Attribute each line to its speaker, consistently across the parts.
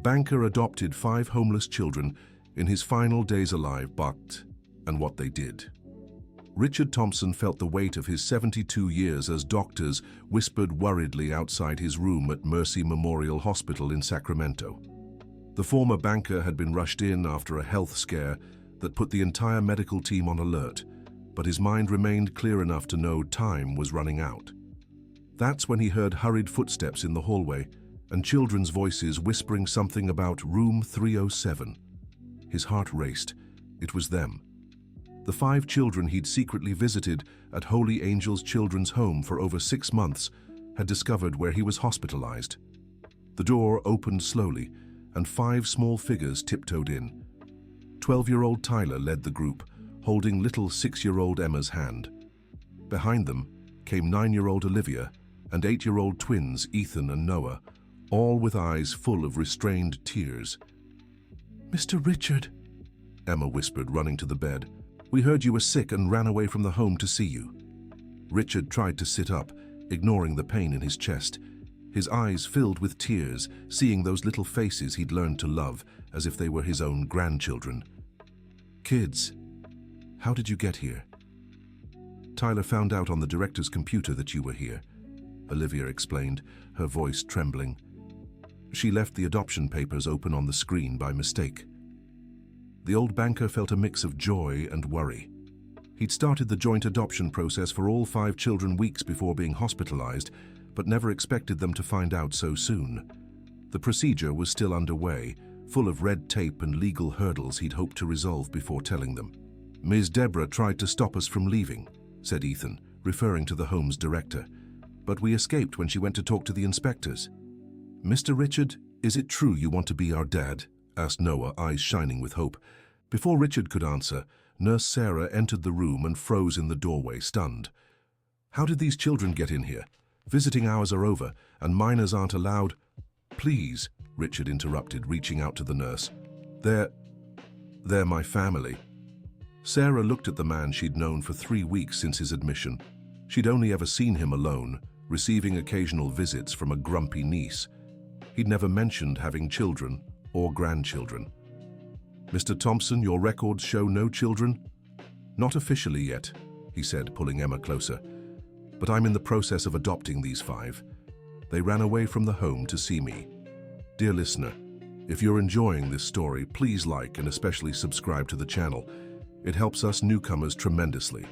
Speaker 1: banker adopted 5 homeless children in his final days alive, and what they did. Richard Thompson felt the weight of his 72 years as doctors whispered worriedly outside his room at Mercy Memorial Hospital in Sacramento. The former banker had been rushed in after a health scare that put the entire medical team on alert, but his mind remained clear enough to know time was running out. That's when he heard hurried footsteps in the hallway and children's voices whispering something about room 307. His heart raced. It was them. The 5 children he'd secretly visited at Holy Angels Children's Home for over 6 months had discovered where he was hospitalized. The door opened slowly, and 5 small figures tiptoed in. 12-year-old Tyler led the group, holding little 6-year-old Emma's hand. Behind them came 9-year-old Olivia and 8-year-old twins Ethan and Noah, all with eyes full of restrained tears.
Speaker 2: "Mr. Richard,"
Speaker 1: Emma whispered, running to the bed. "We heard you were sick and ran away from the home to see you." Richard tried to sit up, ignoring the pain in his chest. His eyes filled with tears, seeing those little faces he'd learned to love as if they were his own grandchildren. "Kids, how did you get here?" "Tyler found out on the director's computer that you were here," Olivia explained, her voice trembling. "She left the adoption papers open on the screen by mistake." The old banker felt a mix of joy and worry. He'd started the joint adoption process for all 5 children weeks before being hospitalized, but never expected them to find out so soon. The procedure was still underway, full of red tape and legal hurdles he'd hoped to resolve before telling them. "Ms. Deborah tried to stop us from leaving," said Ethan, referring to the home's director. "But we escaped when she went to talk to the inspectors." "Mr. Richard, is it true you want to be our dad?" asked Noah, eyes shining with hope. Before Richard could answer, Nurse Sarah entered the room and froze in the doorway, stunned. "How did these children get in here? Visiting hours are over, and minors aren't allowed." "Please," Richard interrupted, reaching out to the nurse. They're my family." Sarah looked at the man she'd known for 3 weeks since his admission. She'd only ever seen him alone, receiving occasional visits from a grumpy niece. He'd never mentioned having children or grandchildren. "Mr. Thompson, your records show no children?" "Not officially yet," he said, pulling Emma closer. "But I'm in the process of adopting these 5. They ran away from the home to see me." Dear listener, if you're enjoying this story, please like and especially subscribe to the channel. It helps us newcomers tremendously.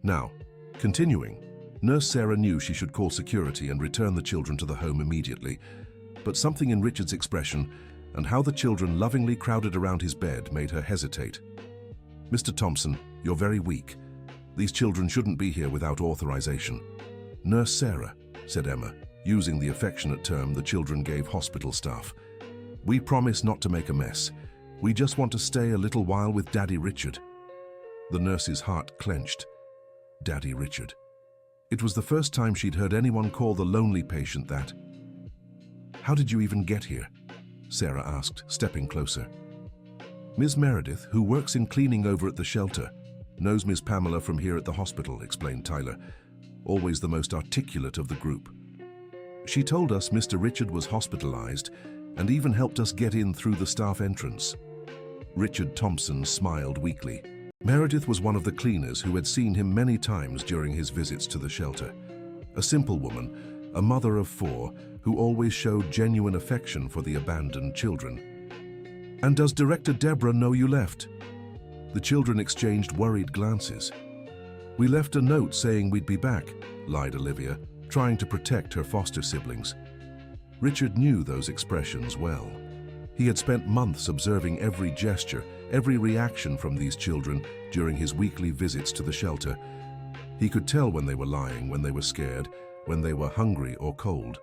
Speaker 1: Now, continuing, Nurse Sarah knew she should call security and return the children to the home immediately. But something in Richard's expression and how the children lovingly crowded around his bed made her hesitate. "Mr. Thompson, you're very weak. These children shouldn't be here without authorization." "Nurse Sarah," said Emma, using the affectionate term the children gave hospital staff. "We promise not to make a mess. We just want to stay a little while with Daddy Richard." The nurse's heart clenched. Daddy Richard. It was the first time she'd heard anyone call the lonely patient that. "How did you even get here?" Sarah asked, stepping closer. "Ms. Meredith, who works in cleaning over at the shelter, knows Ms. Pamela from here at the hospital," explained Tyler, always the most articulate of the group. "She told us Mr. Richard was hospitalized and even helped us get in through the staff entrance." Richard Thompson smiled weakly. Meredith was one of the cleaners who had seen him many times during his visits to the shelter. A simple woman, a mother of 4, who always showed genuine affection for the abandoned children. "And does Director Deborah know you left?" The children exchanged worried glances. "We left a note saying we'd be back," lied Olivia, trying to protect her foster siblings. Richard knew those expressions well. He had spent months observing every gesture, every reaction from these children during his weekly visits to the shelter. He could tell when they were lying, when they were scared, when they were hungry or cold.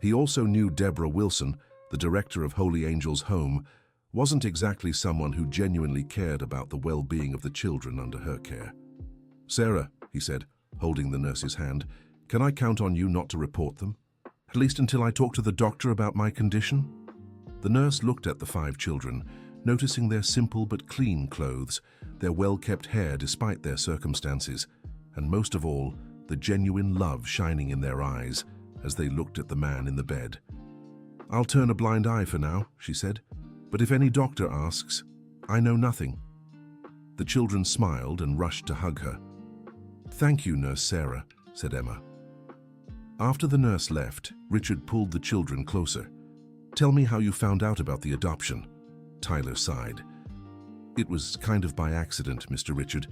Speaker 1: He also knew Deborah Wilson, the director of Holy Angels Home, wasn't exactly someone who genuinely cared about the well-being of the children under her care. "Sarah," he said, holding the nurse's hand, "can I count on you not to report them? At least until I talk to the doctor about my condition?" The nurse looked at the 5 children, noticing their simple but clean clothes, their well-kept hair despite their circumstances, and most of all, the genuine love shining in their eyes as they looked at the man in the bed. I'll turn a blind eye for now, she said. But if any doctor asks, I know nothing. The children smiled and rushed to hug her. Thank you, Nurse Sarah, said Emma. After the nurse left, Richard pulled the children closer. Tell me how you found out about the adoption. Tyler sighed. It was kind of by accident, Mr. Richard.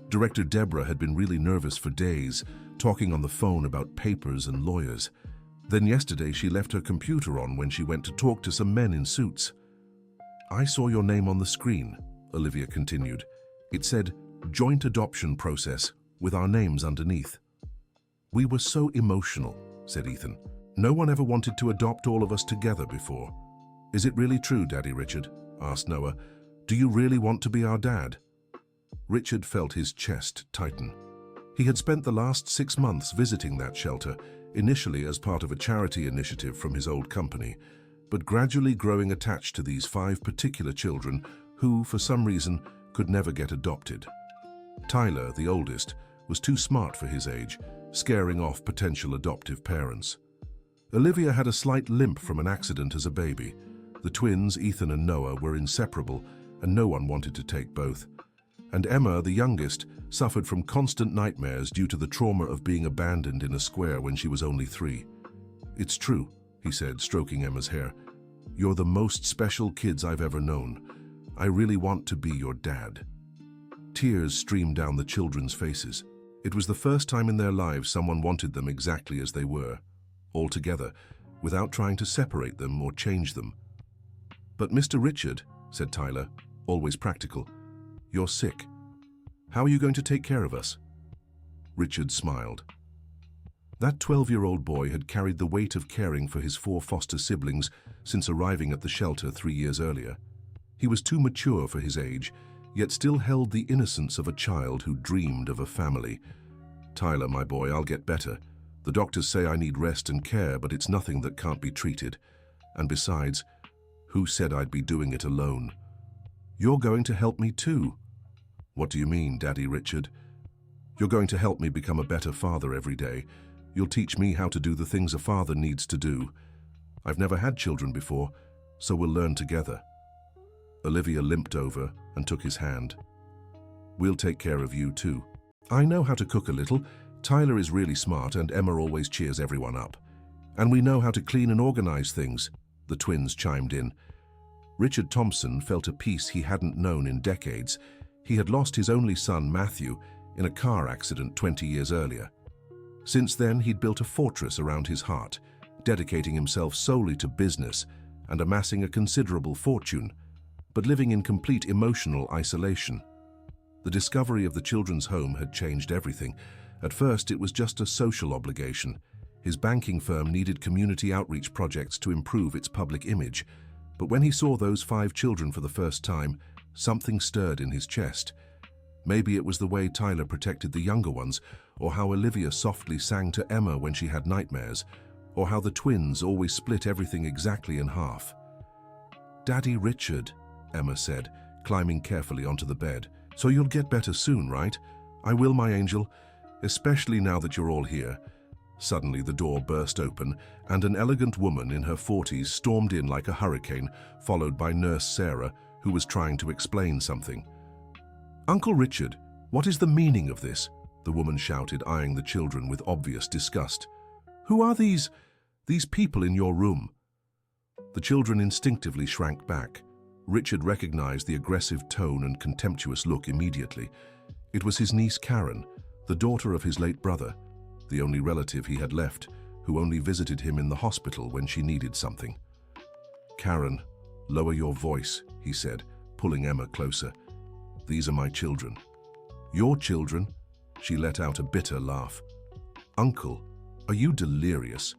Speaker 1: Director Deborah had been really nervous for days, talking on the phone about papers and lawyers. Then yesterday she left her computer on when she went to talk to some men in suits. I saw your name on the screen, Olivia continued. It said, joint adoption process, with our names underneath. We were so emotional, said Ethan. No one ever wanted to adopt all of us together before. Is it really true, Daddy Richard? Asked Noah. Do you really want to be our dad? Richard felt his chest tighten. He had spent the last 6 months visiting that shelter, initially as part of a charity initiative from his old company, but gradually growing attached to these 5 particular children who, for some reason, could never get adopted. Tyler, the oldest, was too smart for his age, scaring off potential adoptive parents. Olivia had a slight limp from an accident as a baby. The twins, Ethan and Noah, were inseparable, and no one wanted to take both. And Emma, the youngest, suffered from constant nightmares due to the trauma of being abandoned in a square when she was only 3. It's true, he said, stroking Emma's hair. You're the most special kids I've ever known. I really want to be your dad. Tears streamed down the children's faces. It was the first time in their lives someone wanted them exactly as they were, all together, without trying to separate them or change them. But Mr. Richard, said Tyler, always practical, you're sick. How are you going to take care of us? Richard smiled. That 12-year-old boy had carried the weight of caring for his 4 foster siblings since arriving at the shelter 3 years earlier. He was too mature for his age, yet still held the innocence of a child who dreamed of a family. Tyler, my boy, I'll get better. The doctors say I need rest and care, but it's nothing that can't be treated. And besides, who said I'd be doing it alone? You're going to help me too. What do you mean, Daddy Richard? You're going to help me become a better father every day. You'll teach me how to do the things a father needs to do. I've never had children before, so we'll learn together. Olivia limped over and took his hand. We'll take care of you too. I know how to cook a little. Tyler is really smart and Emma always cheers everyone up. And we know how to clean and organize things, the twins chimed in. Richard Thompson felt a peace he hadn't known in decades. He had lost his only son, Matthew, in a car accident 20 years earlier. Since then, he'd built a fortress around his heart, dedicating himself solely to business and amassing a considerable fortune, but living in complete emotional isolation. The discovery of the children's home had changed everything. At first, it was just a social obligation. His banking firm needed community outreach projects to improve its public image. But when he saw those 5 children for the first time, something stirred in his chest. Maybe it was the way Tyler protected the younger ones, or how Olivia softly sang to Emma when she had nightmares, or how the twins always split everything exactly in half. Daddy Richard, Emma said, climbing carefully onto the bed. So you'll get better soon, right? I will, my angel, especially now that you're all here. Suddenly the door burst open, and an elegant woman in her 40s stormed in like a hurricane, followed by Nurse Sarah, who was trying to explain something. Uncle Richard, what is the meaning of this? The woman shouted, eyeing the children with obvious disgust. Who are these people in your room? The children instinctively shrank back. Richard recognized the aggressive tone and contemptuous look immediately. It was his niece Karen, the daughter of his late brother, the only relative he had left, who only visited him in the hospital when she needed something. Karen, lower your voice, he said, pulling Emma closer. These are my children. Your children? She let out a bitter laugh. Uncle, are you delirious?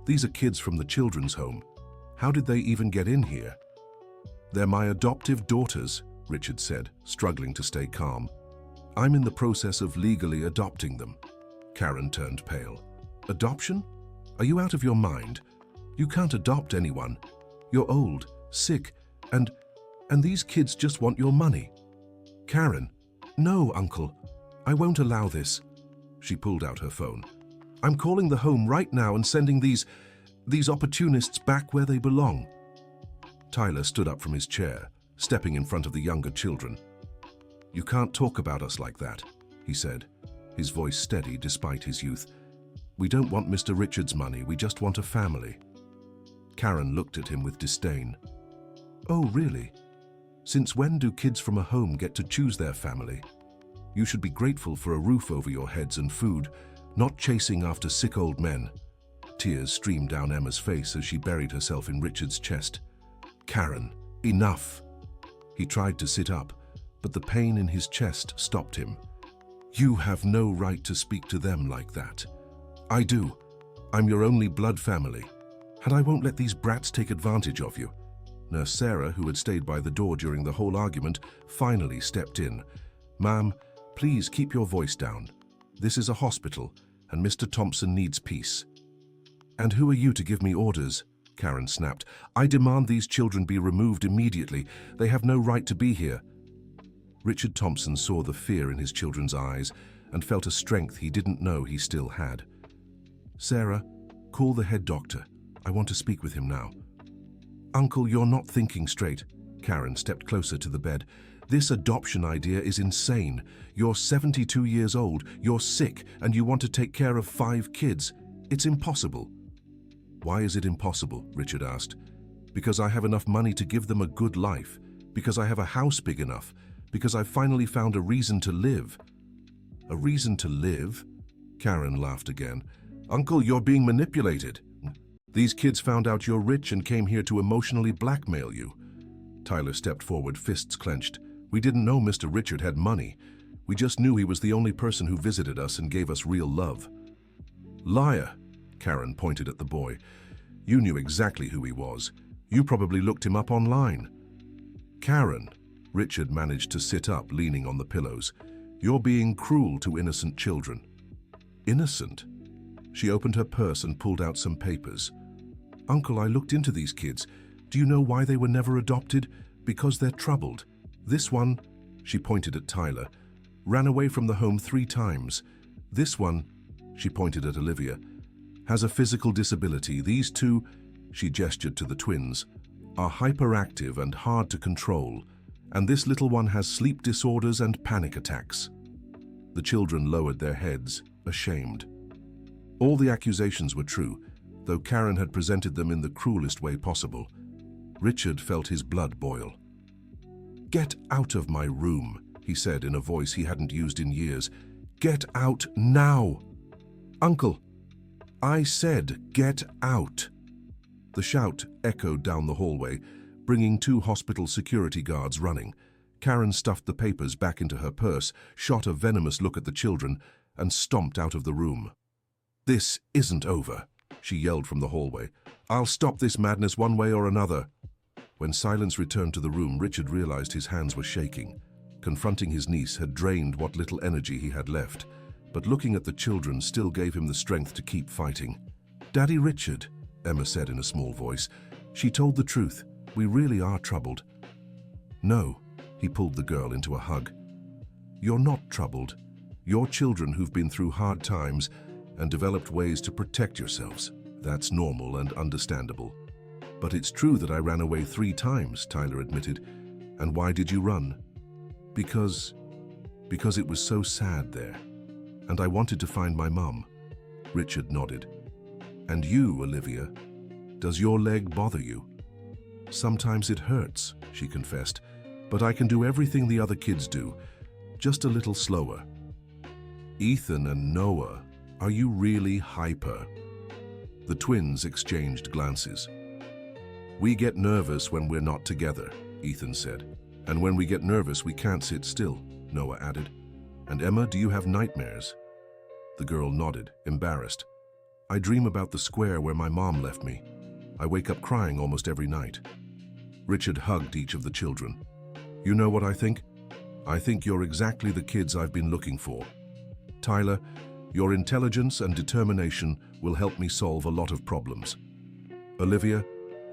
Speaker 1: These are kids from the children's home. How did they even get in here? They're my adoptive daughters, Richard said, struggling to stay calm. I'm in the process of legally adopting them. Karen turned pale. Adoption? Are you out of your mind? You can't adopt anyone. You're old, sick, and these kids just want your money. Karen, no, Uncle. I won't allow this. She pulled out her phone. I'm calling the home right now and sending these these opportunists back where they belong. Tyler stood up from his chair, stepping in front of the younger children. "You can't talk about us like that," he said, his voice steady despite his youth. "We don't want Mr. Richards' money, we just want a family." Karen looked at him with disdain. "Oh, really? Since when do kids from a home get to choose their family? You should be grateful for a roof over your heads and food, not chasing after sick old men." Tears streamed down Emma's face as she buried herself in Richard's chest. "Karen, enough." He tried to sit up, but the pain in his chest stopped him. "You have no right to speak to them like that." "I do. I'm your only blood family. And I won't let these brats take advantage of you." Nurse Sarah, who had stayed by the door during the whole argument, finally stepped in. "Ma'am, please keep your voice down. This is a hospital, and Mr. Thompson needs peace." "And who are you to give me orders?" Karen snapped. "I demand these children be removed immediately. They have no right to be here." Richard Thompson saw the fear in his children's eyes and felt a strength he didn't know he still had. "Sarah, call the head doctor. I want to speak with him now." "Uncle, you're not thinking straight." Karen stepped closer to the bed. "This adoption idea is insane. You're 72 years old, you're sick, and you want to take care of 5 kids. It's impossible." "Why is it impossible?" Richard asked. "Because I have enough money to give them a good life. Because I have a house big enough. Because I've finally found a reason to live." "A reason to live?" Karen laughed again. "Uncle, you're being manipulated. These kids found out you're rich and came here to emotionally blackmail you." Tyler stepped forward, fists clenched. "We didn't know Mr. Richard had money. We just knew he was the only person who visited us and gave us real love." "Liar!" Karen pointed at the boy. "You knew exactly who he was. You probably looked him up online." "Karen," Richard managed to sit up, leaning on the pillows, "you're being cruel to innocent children." "Innocent?" She opened her purse and pulled out some papers. "Uncle, I looked into these kids. Do you know why they were never adopted? Because they're troubled. This one," she pointed at Tyler, "ran away from the home 3 times. This one," she pointed at Olivia, "has a physical disability. These 2," she gestured to the twins, "are hyperactive and hard to control. And this little one has sleep disorders and panic attacks." The children lowered their heads, ashamed. All the accusations were true, though Karen had presented them in the cruelest way possible. Richard felt his blood boil. "Get out of my room," he said in a voice he hadn't used in years. "Get out now!" "Uncle, I said get out!" The shout echoed down the hallway, bringing 2 hospital security guards running. Karen stuffed the papers back into her purse, shot a venomous look at the children, and stomped out of the room. "This isn't over," she yelled from the hallway. "I'll stop this madness one way or another." When silence returned to the room, Richard realized his hands were shaking. Confronting his niece had drained what little energy he had left, but looking at the children still gave him the strength to keep fighting. "Daddy Richard," Emma said in a small voice. "She told the truth. We really are troubled." "No," he pulled the girl into a hug. "You're not troubled. You're children who've been through hard times and developed ways to protect yourselves. That's normal and understandable." "But it's true that I ran away 3 times, Tyler admitted. "And why did you run?" Because it was so sad there. And I wanted to find my mum." Richard nodded. "And you, Olivia, does your leg bother you?" "Sometimes it hurts," she confessed, "but I can do everything the other kids do, just a little slower." "Ethan and Noah, are you really hyper?" The twins exchanged glances. "We get nervous when we're not together," Ethan said. "And when we get nervous, we can't sit still," Noah added. "And Emma, do you have nightmares?" The girl nodded, embarrassed. "I dream about the square where my mom left me. I wake up crying almost every night." Richard hugged each of the children. "You know what I think? I think you're exactly the kids I've been looking for. Tyler, your intelligence and determination will help me solve a lot of problems. Olivia,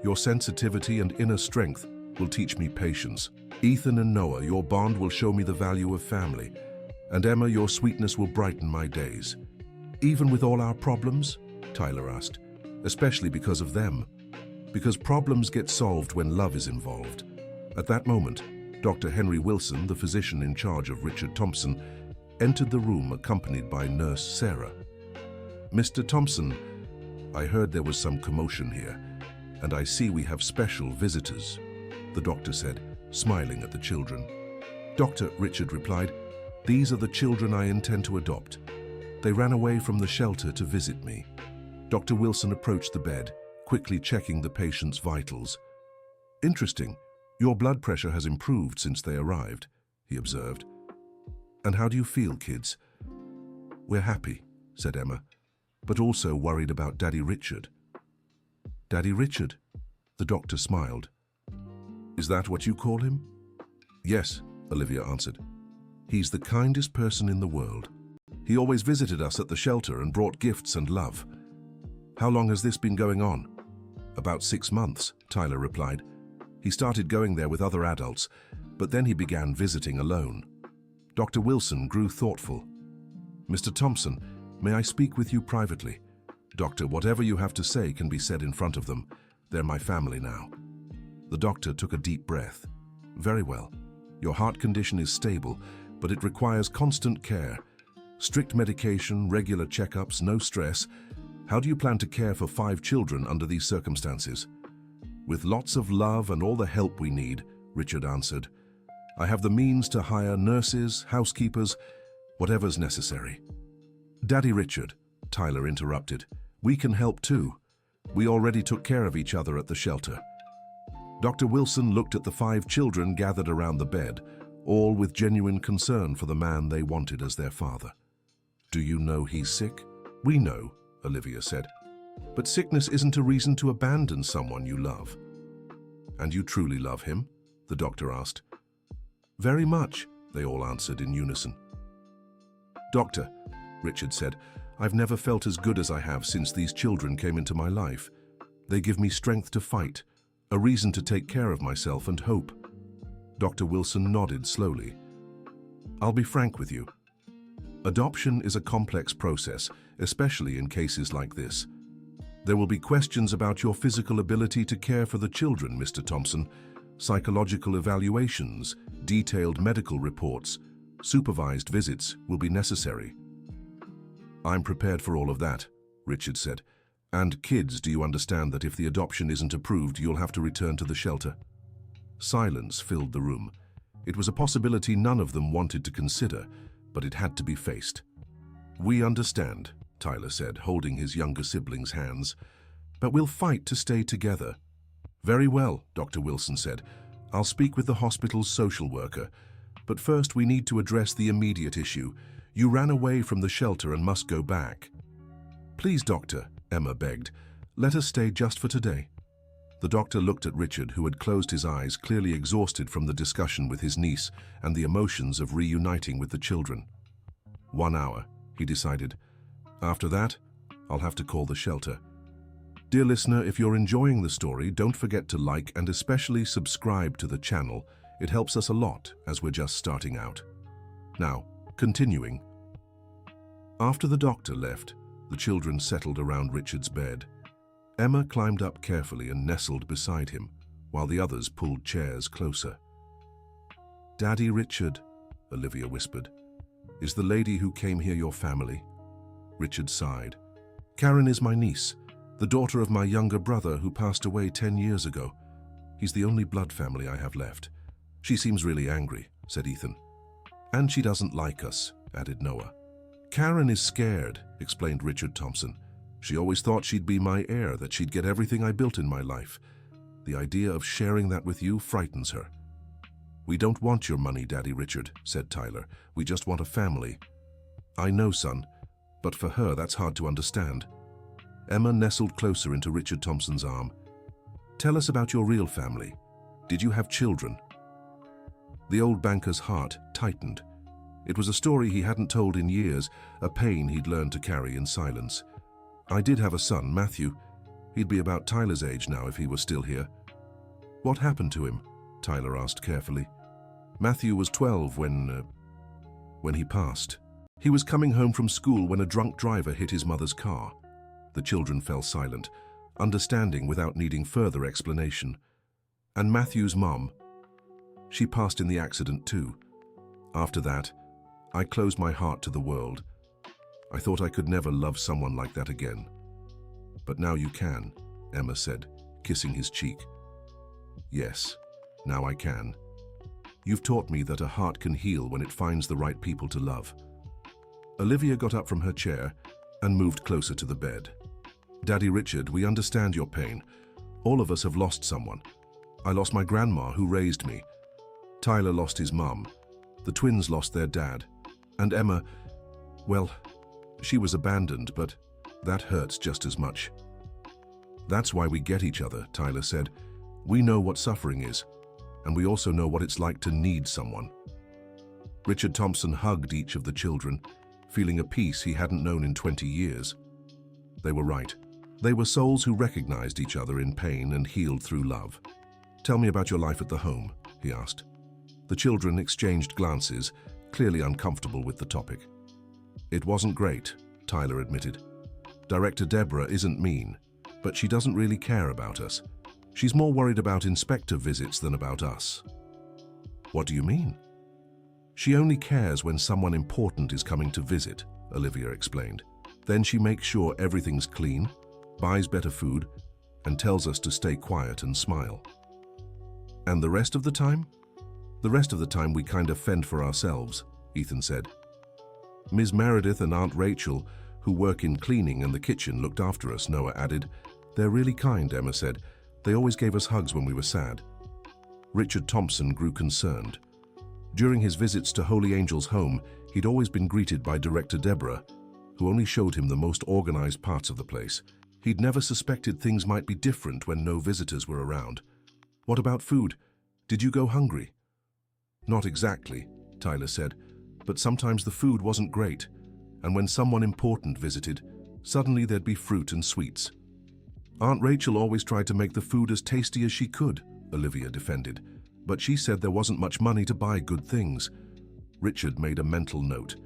Speaker 1: your sensitivity and inner strength will teach me patience. Ethan and Noah, your bond will show me the value of family. And Emma, your sweetness will brighten my days." "Even with all our problems?" Tyler asked. especially because of them. Because problems get solved when love is involved. At that moment, Dr. Henry Wilson, the physician in charge of Richard Thompson, entered the room accompanied by Nurse Sarah. "Mr. Thompson, I heard there was some commotion here, and I see we have special visitors," the doctor said, smiling at the children. "Doctor," Richard replied, "these are the children I intend to adopt. They ran away from the shelter to visit me." Dr. Wilson approached the bed, quickly checking the patient's vitals. "Interesting. Your blood pressure has improved since they arrived," he observed. "And how do you feel, kids?" "We're happy," said Emma, "but also worried about Daddy Richard." "Daddy Richard?" The doctor smiled. "Is that what you call him?" "Yes," Olivia answered. "He's the kindest person in the world. He always visited us at the shelter and brought gifts and love." "How long has this been going on?" "About 6 months," Tyler replied. "He started going there with other adults, but then he began visiting alone." Dr. Wilson grew thoughtful. "Mr. Thompson, may I speak with you privately?" "Doctor, whatever you have to say can be said in front of them. They're my family now." The doctor took a deep breath. "Very well. Your heart condition is stable, but it requires constant care. Strict medication, regular checkups, no stress. How do you plan to care for 5 children under these circumstances?" "With lots of love and all the help we need," Richard answered. "I have the means to hire nurses, housekeepers, whatever's necessary." "Daddy Richard," Tyler interrupted, "we can help too. We already took care of each other at the shelter." Dr. Wilson looked at the 5 children gathered around the bed, all with genuine concern for the man they wanted as their father. "Do you know he's sick?" "We know," Olivia said. "But sickness isn't a reason to abandon someone you love." "And you truly love him?" the doctor asked. "Very much," they all answered in unison. "Doctor," Richard said, "I've never felt as good as I have since these children came into my life. They give me strength to fight, a reason to take care of myself and hope." Dr. Wilson nodded slowly. "I'll be frank with you. Adoption is a complex process, especially in cases like this. There will be questions about your physical ability to care for the children, Mr. Thompson, psychological evaluations, detailed medical reports, supervised visits will be necessary." "I'm prepared for all of that," Richard said. "And kids, do you understand that if the adoption isn't approved, you'll have to return to the shelter?" Silence filled the room. It was a possibility none of them wanted to consider, but it had to be faced. "We understand," Tyler said, holding his younger sibling's hands, "but we'll fight to stay together." "Very well," Dr. Wilson said. "I'll speak with the hospital's social worker. But first we need to address the immediate issue. You ran away from the shelter and must go back." "Please, doctor," Emma begged, "let us stay just for today." The doctor looked at Richard, who had closed his eyes, clearly exhausted from the discussion with his niece and the emotions of reuniting with the children. 1 hour, he decided. After that, I'll have to call the shelter. Dear listener, if you're enjoying the story, don't forget to like and especially subscribe to the channel. It helps us a lot as we're just starting out. Now, continuing. After the doctor left, the children settled around Richard's bed. Emma climbed up carefully and nestled beside him, while the others pulled chairs closer. "Daddy Richard," Olivia whispered, "is the lady who came here your family?" Richard sighed. "Karen is my niece, the daughter of my younger brother who passed away 10 years ago. He's the only blood family I have left. She seems really angry," said Ethan. "And she doesn't like us," added Noah. "Karen is scared," explained Richard Thompson. "She always thought she'd be my heir, that she'd get everything I built in my life. The idea of sharing that with you frightens her." "We don't want your money, Daddy Richard," said Tyler. "We just want a family." "I know, son, but for her that's hard to understand." Emma nestled closer into Richard Thompson's arm. "Tell us about your real family. Did you have children?" The old banker's heart tightened. It was a story he hadn't told in years, a pain he'd learned to carry in silence. "I did have a son, Matthew. He'd be about Tyler's age now if he were still here." "What happened to him?" Tyler asked carefully. "Matthew was 12 when he passed. He was coming home from school when a drunk driver hit his mother's car." The children fell silent. understanding without needing further explanation. And Matthew's mom, she passed in the accident too. After that, I closed my heart to the world. I thought I could never love someone like that again. But now you can, Emma said, kissing his cheek. Yes, now I can. You've taught me that a heart can heal when it finds the right people to love. Olivia got up from her chair and moved closer to the bed. Daddy Richard, we understand your pain. All of us have lost someone. I lost my grandma who raised me. Tyler lost his mum. The twins lost their dad. And Emma, well, she was abandoned, but that hurts just as much. That's why we get each other, Tyler said. We know what suffering is, and we also know what it's like to need someone. Richard Thompson hugged each of the children, feeling a peace he hadn't known in 20 years. They were right. They were souls who recognized each other in pain and healed through love. Tell me about your life at the home, he asked. The children exchanged glances, clearly uncomfortable with the topic. It wasn't great, Tyler admitted. Director Deborah isn't mean, but she doesn't really care about us. She's more worried about inspector visits than about us. What do you mean? She only cares when someone important is coming to visit, Olivia explained. Then she makes sure everything's clean, buys better food, and tells us to stay quiet and smile. And the rest of the time? The rest of the time we kind of fend for ourselves, Ethan said. Ms. Meredith and Aunt Rachel, who work in cleaning and the kitchen, looked after us, Noah added. They're really kind, Emma said. They always gave us hugs when we were sad. Richard Thompson grew concerned. During his visits to Holy Angel's home, he'd always been greeted by Director Deborah, who only showed him the most organized parts of the place. He'd never suspected things might be different when no visitors were around. What about food? Did you go hungry? Not exactly, Tyler said, but sometimes the food wasn't great, and when someone important visited, suddenly there'd be fruit and sweets. Aunt Rachel always tried to make the food as tasty as she could, Olivia defended, but she said there wasn't much money to buy good things. Richard made a mental note.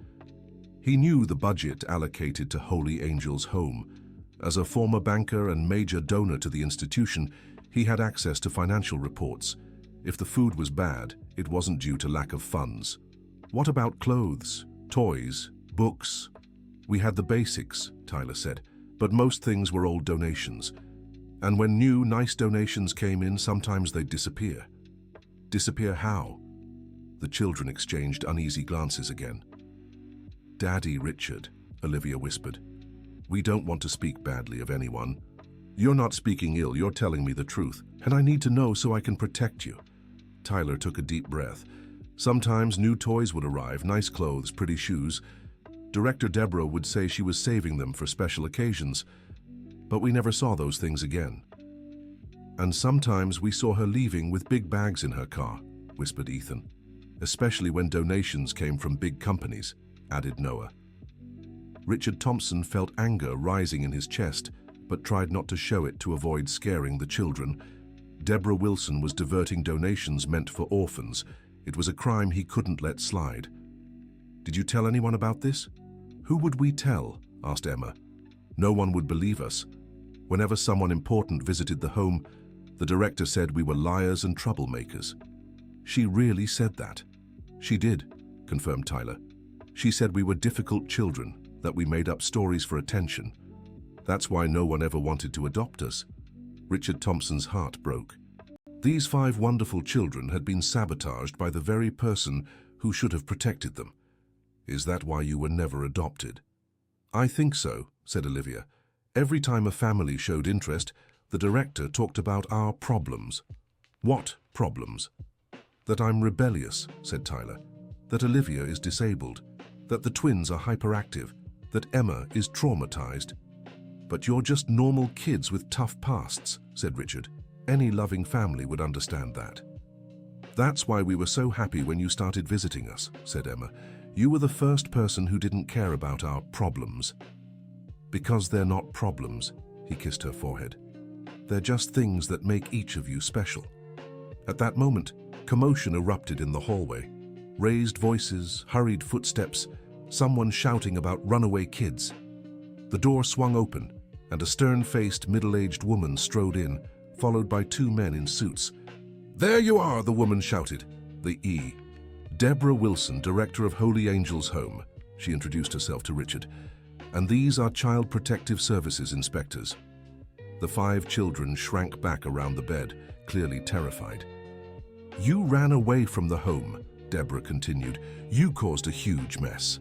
Speaker 1: He knew the budget allocated to Holy Angel's home. As a former banker and major donor to the institution, he had access to financial reports. If the food was bad, it wasn't due to lack of funds. What about clothes, toys, books? We had the basics, Tyler said, but most things were old donations. And when new, nice donations came in, sometimes they'd disappear. Disappear how? The children exchanged uneasy glances again. Daddy Richard, Olivia whispered. We don't want to speak badly of anyone. You're not speaking ill, you're telling me the truth, and I need to know so I can protect you. Tyler took a deep breath. Sometimes new toys would arrive, nice clothes, pretty shoes. Director Deborah would say she was saving them for special occasions, but we never saw those things again. And sometimes we saw her leaving with big bags in her car, whispered Ethan, especially when donations came from big companies, added Noah. Richard Thompson felt anger rising in his chest, but tried not to show it to avoid scaring the children. Deborah Wilson was diverting donations meant for orphans. It was a crime he couldn't let slide. Did you tell anyone about this? Who would we tell? Asked Emma. No one would believe us. Whenever someone important visited the home, the director said we were liars and troublemakers. She really said that? She did, confirmed Tyler. She said we were difficult children, that we made up stories for attention. That's why no one ever wanted to adopt us. Richard Thompson's heart broke. These 5 wonderful children had been sabotaged by the very person who should have protected them. Is that why you were never adopted? I think so, said Olivia. Every time a family showed interest, the director talked about our problems. What problems? That I'm rebellious, said Tyler. That Olivia is disabled. That the twins are hyperactive. That Emma is traumatized. But you're just normal kids with tough pasts, said Richard. Any loving family would understand that. That's why we were so happy when you started visiting us, said Emma. You were the first person who didn't care about our problems. Because they're not problems, he kissed her forehead. They're just things that make each of you special. At that moment, commotion erupted in the hallway. Raised voices, hurried footsteps, someone shouting about runaway kids. The door swung open, and a stern-faced, middle-aged woman strode in, followed by two men in suits. "There you are," the woman shouted. The E. Deborah Wilson, director of Holy Angels Home. She introduced herself to Richard. "And these are Child Protective Services inspectors." The 5 children shrank back around the bed, clearly terrified. "You ran away from the home," Deborah continued. "You caused a huge mess.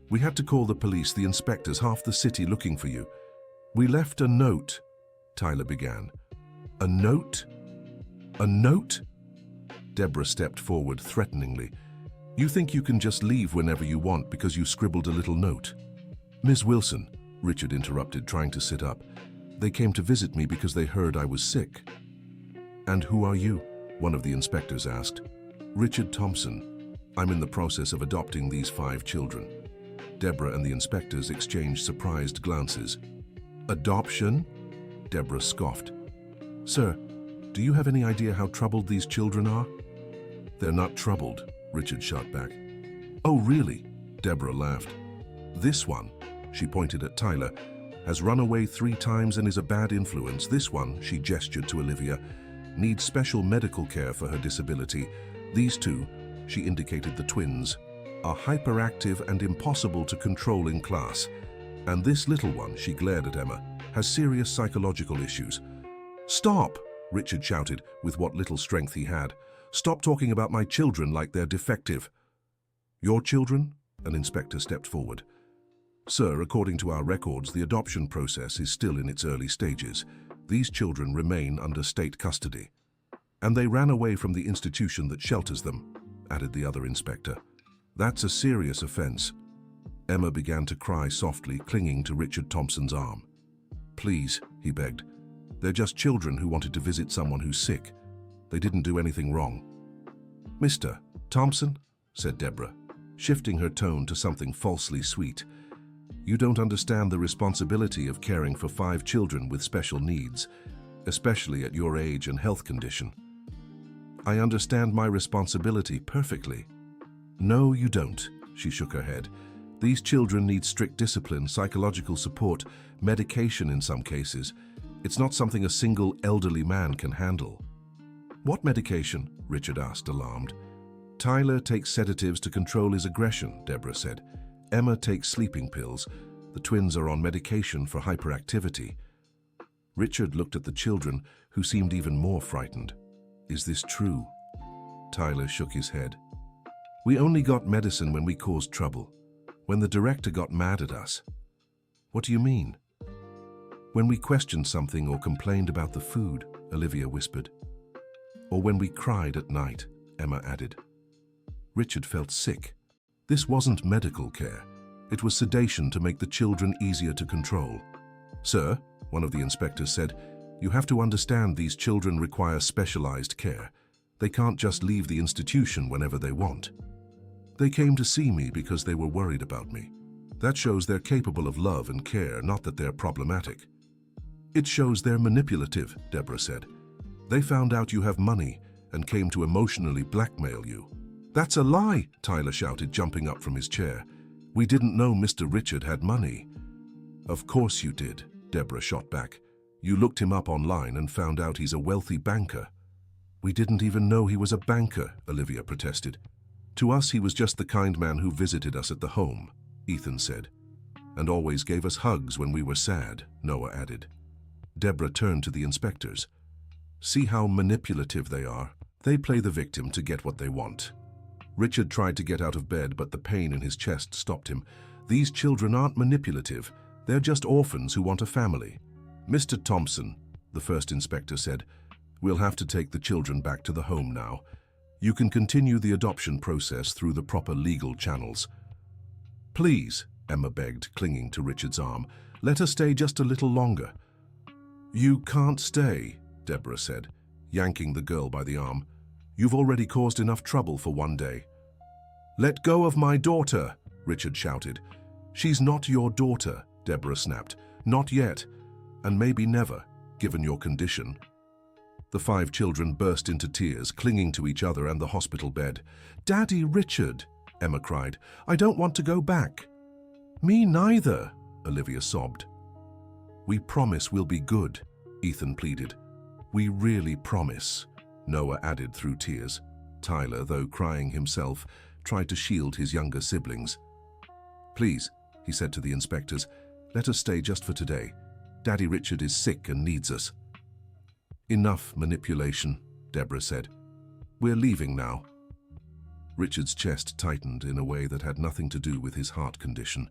Speaker 1: We had to call the police, the inspectors, half the city looking for you. We left a note," Tyler began. "A note? A note?" Deborah stepped forward threateningly. "You think you can just leave whenever you want because you scribbled a little note?" "Ms. Wilson," Richard interrupted, trying to sit up. "They came to visit me because they heard I was sick." "And who are you?" one of the inspectors asked. "Richard Thompson. I'm in the process of adopting these 5 children." Deborah and the inspectors exchanged surprised glances. "Adoption?" Deborah scoffed. "Sir, do you have any idea how troubled these children are?" "They're not troubled," Richard shot back. "Oh, really?" Deborah laughed. "This one," she pointed at Tyler, "has run away 3 times and is a bad influence. This one," she gestured to Olivia, "needs special medical care for her disability. These 2," she indicated the twins, "are hyperactive and impossible to control in class. And this little one," she glared at Emma, "has serious psychological issues." "Stop!" Richard shouted, with what little strength he had. "Stop talking about my children like they're defective." "Your children?" An inspector stepped forward. "Sir, according to our records, the adoption process is still in its early stages. These children remain under state custody." "And they ran away from the institution that shelters them," added the other inspector. "That's a serious offense." Emma began to cry softly, clinging to Richard Thompson's arm. "Please," he begged. "They're just children who wanted to visit someone who's sick. They didn't do anything wrong." "Mr. Thompson," said Deborah, shifting her tone to something falsely sweet, "you don't understand the responsibility of caring for 5 children with special needs, especially at your age and health condition." "I understand my responsibility perfectly." "No, you don't," she shook her head. "These children need strict discipline, psychological support, medication in some cases. It's not something a single elderly man can handle." "What medication?" Richard asked, alarmed. "Tyler takes sedatives to control his aggression," Deborah said. "Emma takes sleeping pills. The twins are on medication for hyperactivity." Richard looked at the children, who seemed even more frightened. "Is this true?" Tyler shook his head. "We only got medicine when we caused trouble. When the director got mad at us." "What do you mean?" "When we questioned something or complained about the food," Olivia whispered. "Or when we cried at night," Emma added. Richard felt sick. This wasn't medical care. It was sedation to make the children easier to control. "Sir," one of the inspectors said, "you have to understand these children require specialized care. They can't just leave the institution whenever they want." "They came to see me because they were worried about me. That shows they're capable of love and care, not that they're problematic." "It shows they're manipulative," Deborah said. "They found out you have money and came to emotionally blackmail you." "That's a lie!" Tyler shouted, jumping up from his chair. "We didn't know Mr. Richard had money." "Of course you did," Deborah shot back. "You looked him up online and found out he's a wealthy banker." "We didn't even know he was a banker," Olivia protested. "To us, he was just the kind man who visited us at the home," Ethan said. "And always gave us hugs when we were sad," Noah added. Deborah turned to the inspectors. "See how manipulative they are? They play the victim to get what they want." Richard tried to get out of bed, but the pain in his chest stopped him. "These children aren't manipulative. They're just orphans who want a family." "Mr. Thompson," the first inspector said, "we'll have to take the children back to the home now. You can continue the adoption process through the proper legal channels." "Please," Emma begged, clinging to Richard's arm, "let us stay just a little longer." "You can't stay," Deborah said, yanking the girl by the arm. "You've already caused enough trouble for one day." "Let go of my daughter," Richard shouted. "She's not your daughter," Deborah snapped. "Not yet, and maybe never, given your condition." The 5 children burst into tears, clinging to each other and the hospital bed. "Daddy, Richard," Emma cried. "I don't want to go back." "Me neither," Olivia sobbed. We promise we'll be good, Ethan pleaded. We really promise, Noah added through tears. Tyler, though crying himself, tried to shield his younger siblings. Please, he said to the inspectors, let us stay just for today. Daddy Richard is sick and needs us. Enough manipulation, Deborah said. We're leaving now. Richard's chest tightened in a way that had nothing to do with his heart condition.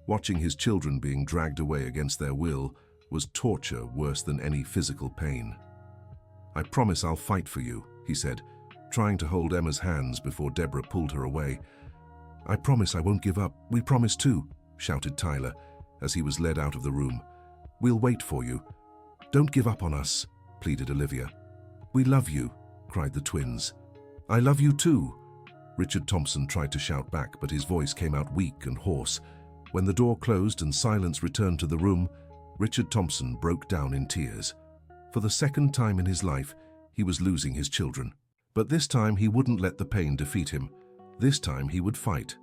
Speaker 1: Watching his children being dragged away against their will was torture worse than any physical pain. I promise I'll fight for you, he said, trying to hold Emma's hands before Deborah pulled her away. I promise I won't give up. We promise too, shouted Tyler as he was led out of the room. We'll wait for you. Don't give up on us, pleaded Olivia. We love you, cried the twins. I love you too. Richard Thompson tried to shout back, but his voice came out weak and hoarse. When the door closed and silence returned to the room, Richard Thompson broke down in tears. For the second time in his life, he was losing his children. But this time he wouldn't let the pain defeat him. This time he would fight.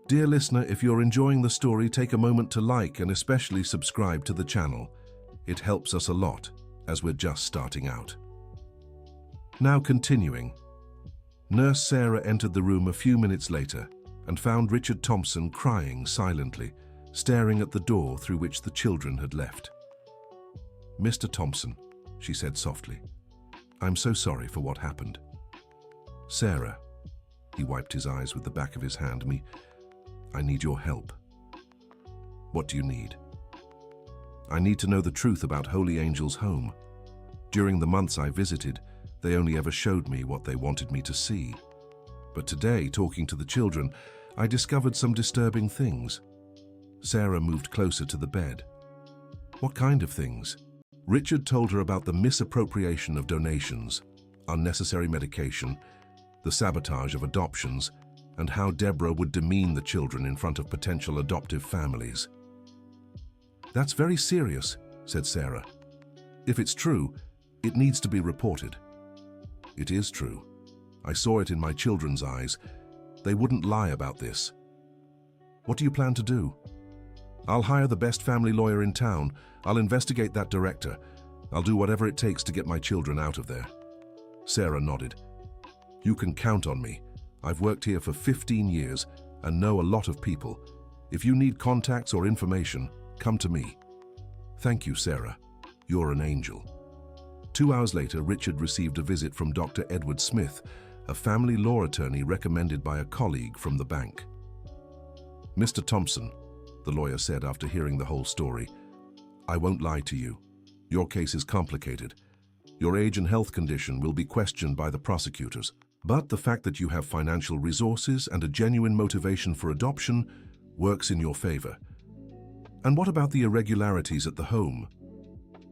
Speaker 1: Dear listener, if you're enjoying the story, take a moment to like and especially subscribe to the channel. It helps us a lot, as we're just starting out. Now continuing. Nurse Sarah entered the room a few minutes later and found Richard Thompson crying silently, staring at the door through which the children had left. Mr. Thompson, she said softly, I'm so sorry for what happened. Sarah, he wiped his eyes with the back of his hand, I need your help. What do you need? I need to know the truth about Holy Angel's home. During the months I visited, they only ever showed me what they wanted me to see. But today, talking to the children, I discovered some disturbing things. Sarah moved closer to the bed. What kind of things? Richard told her about the misappropriation of donations, unnecessary medication, the sabotage of adoptions, and how Deborah would demean the children in front of potential adoptive families. That's very serious, said Sarah. If it's true, it needs to be reported. It is true. I saw it in my children's eyes. They wouldn't lie about this. What do you plan to do? I'll hire the best family lawyer in town. I'll investigate that director. I'll do whatever it takes to get my children out of there. Sarah nodded. You can count on me. I've worked here for 15 years and know a lot of people. If you need contacts or information, come to me. Thank you, Sarah. You're an angel. 2 hours later, Richard received a visit from Dr. Edward Smith, a family law attorney recommended by a colleague from the bank. Mr. Thompson, the lawyer said after hearing the whole story, I won't lie to you. Your case is complicated. Your age and health condition will be questioned by the prosecutors. But the fact that you have financial resources and a genuine motivation for adoption works in your favor. And what about the irregularities at the home?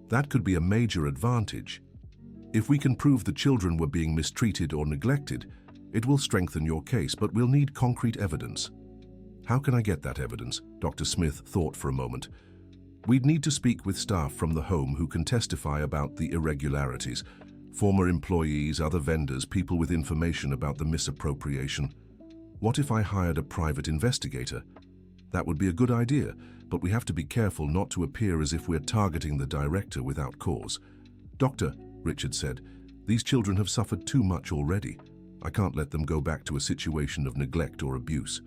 Speaker 1: That could be a major advantage. If we can prove the children were being mistreated or neglected, it will strengthen your case, but we'll need concrete evidence. How can I get that evidence? Dr. Smith thought for a moment. We'd need to speak with staff from the home who can testify about the irregularities. Former employees, other vendors, people with information about the misappropriation. What if I hired a private investigator? That would be a good idea, but we have to be careful not to appear as if we're targeting the director without cause. Doctor, Richard said, these children have suffered too much already. I can't let them go back to a situation of neglect or abuse.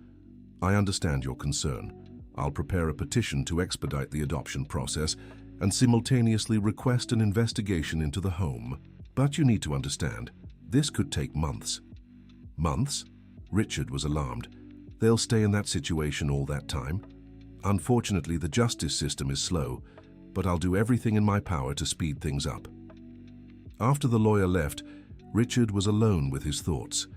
Speaker 1: I understand your concern. I'll prepare a petition to expedite the adoption process and simultaneously request an investigation into the home. But you need to understand, this could take months. Months? Richard was alarmed. They'll stay in that situation all that time. Unfortunately, the justice system is slow, but I'll do everything in my power to speed things up. After the lawyer left, Richard was alone with his thoughts.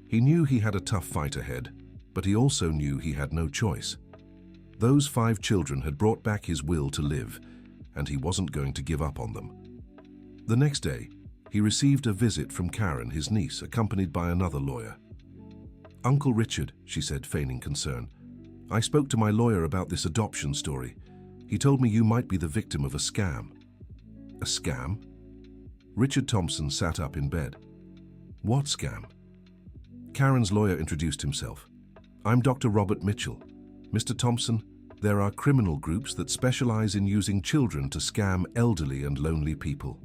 Speaker 1: He knew he had a tough fight ahead, but he also knew he had no choice. Those 5 children had brought back his will to live, and he wasn't going to give up on them. The next day, he received a visit from Karen, his niece, accompanied by another lawyer. Uncle Richard, she said, feigning concern, I spoke to my lawyer about this adoption story. He told me you might be the victim of a scam. A scam? Richard Thompson sat up in bed. What scam? Karen's lawyer introduced himself. I'm Dr. Robert Mitchell. Mr. Thompson, There are criminal groups that specialize in using children to scam elderly and lonely people.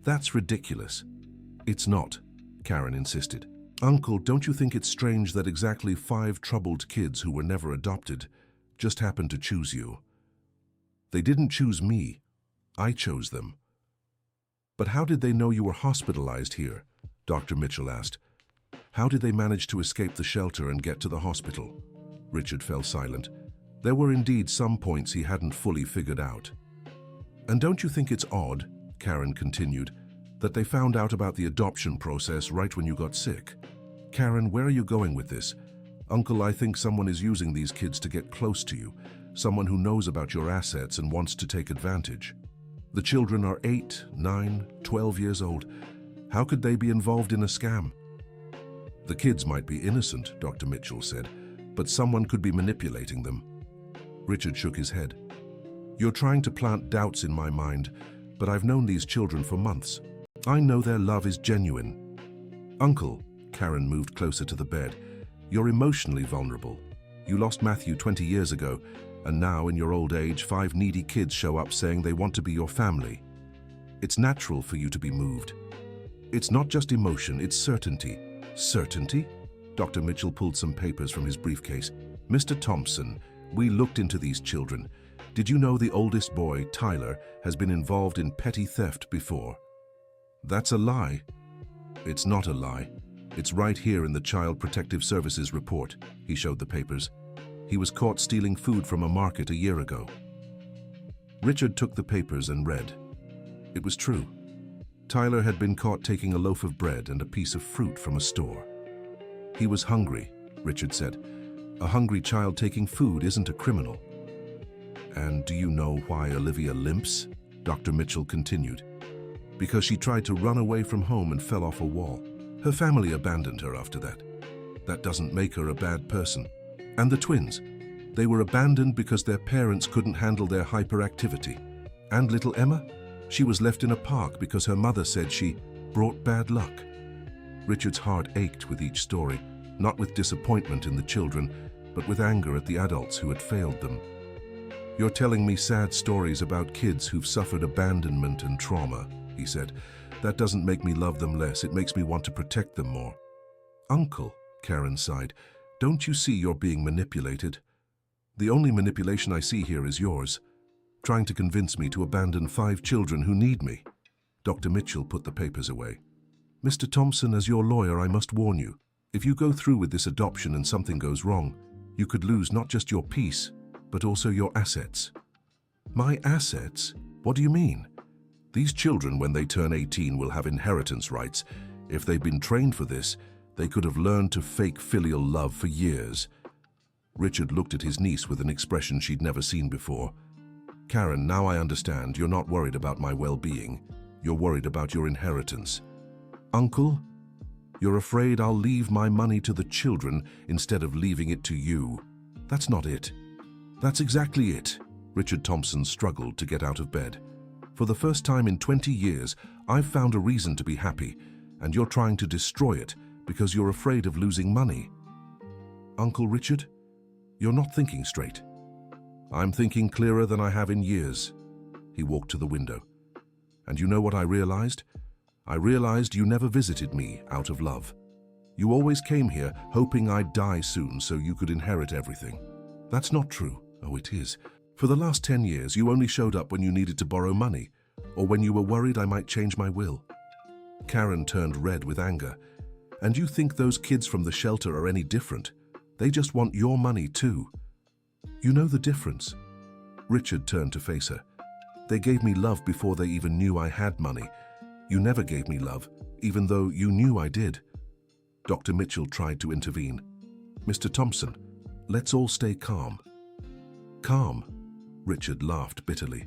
Speaker 1: That's ridiculous. It's not, Karen insisted. Uncle, don't you think it's strange that exactly 5 troubled kids who were never adopted just happened to choose you? They didn't choose me. I chose them. But how did they know you were hospitalized here? Dr. Mitchell asked. How did they manage to escape the shelter and get to the hospital? Richard fell silent. There were indeed some points he hadn't fully figured out. And don't you think it's odd, Karen continued, that they found out about the adoption process right when you got sick? Karen, where are you going with this? Uncle, I think someone is using these kids to get close to you, someone who knows about your assets and wants to take advantage. The children are 8, 9, 12 years old. How could they be involved in a scam? The kids might be innocent, Dr. Mitchell said, but someone could be manipulating them. Richard shook his head. You're trying to plant doubts in my mind, but I've known these children for months. I know their love is genuine. Uncle, Karen moved closer to the bed, you're emotionally vulnerable. You lost Matthew 20 years ago, and now in your old age, 5 needy kids show up saying they want to be your family. It's natural for you to be moved. It's not just emotion, it's certainty. Certainty? Dr. Mitchell pulled some papers from his briefcase. Mr. Thompson, we looked into these children. Did you know the oldest boy, Tyler, has been involved in petty theft before? That's a lie. It's not a lie. It's right here in the Child Protective Services report. He showed the papers. He was caught stealing food from a market a year ago. Richard took the papers and read. It was true. Tyler had been caught taking a loaf of bread and a piece of fruit from a store. He was hungry, Richard said. A hungry child taking food isn't a criminal. And do you know why Olivia limps? Dr. Mitchell continued. Because she tried to run away from home and fell off a wall. Her family abandoned her after that. That doesn't make her a bad person. And the twins. They were abandoned because their parents couldn't handle their hyperactivity. And little Emma? She was left in a park because her mother said she brought bad luck. Richard's heart ached with each story, not with disappointment in the children, but with anger at the adults who had failed them. You're telling me sad stories about kids who've suffered abandonment and trauma, he said. That doesn't make me love them less, it makes me want to protect them more. Uncle, Karen sighed, don't you see you're being manipulated? The only manipulation I see here is yours, trying to convince me to abandon 5 children who need me. Dr. Mitchell put the papers away. Mr. Thompson, as your lawyer, I must warn you. If you go through with this adoption and something goes wrong, you could lose not just your peace, but also your assets. My assets? What do you mean? These children, when they turn 18, will have inheritance rights. If they've been trained for this, they could have learned to fake filial love for years. Richard looked at his niece with an expression she'd never seen before. Karen, now I understand. You're not worried about my well-being. You're worried about your inheritance. Uncle, you're afraid I'll leave my money to the children instead of leaving it to you. That's not it. That's exactly it. Richard Thompson struggled to get out of bed. For the first time in 20 years, I've found a reason to be happy, and you're trying to destroy it because you're afraid of losing money. Uncle Richard, you're not thinking straight. I'm thinking clearer than I have in years. He walked to the window. And you know what I realized? I realized you never visited me out of love. You always came here hoping I'd die soon so you could inherit everything. That's not true. Oh, it is. For the last 10 years, you only showed up when you needed to borrow money, or when you were worried I might change my will. Karen turned red with anger. And you think those kids from the shelter are any different? They just want your money too. You know the difference. Richard turned to face her. They gave me love before they even knew I had money. You never gave me love, even though you knew I did. Dr. Mitchell tried to intervene. Mr. Thompson, let's all stay calm. Calm? Richard laughed bitterly.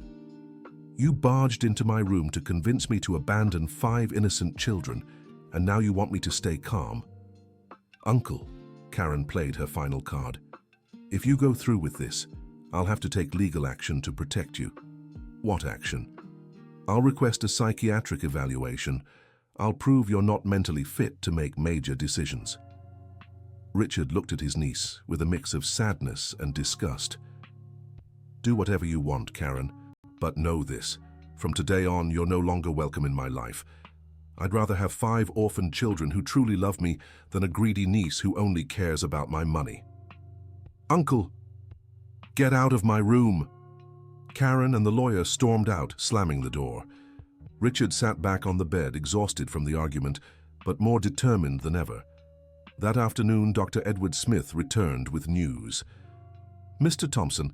Speaker 1: You barged into my room to convince me to abandon 5 innocent children, and now you want me to stay calm. Uncle, Karen played her final card. If you go through with this, I'll have to take legal action to protect you. What action? I'll request a psychiatric evaluation. I'll prove you're not mentally fit to make major decisions. Richard looked at his niece with a mix of sadness and disgust. Do whatever you want, Karen. But know this. From today on, you're no longer welcome in my life. I'd rather have 5 orphaned children who truly love me than a greedy niece who only cares about my money. Uncle! Get out of my room! Karen and the lawyer stormed out, slamming the door. Richard sat back on the bed, exhausted from the argument, but more determined than ever. That afternoon, Dr. Edward Smith returned with news. Mr. Thompson,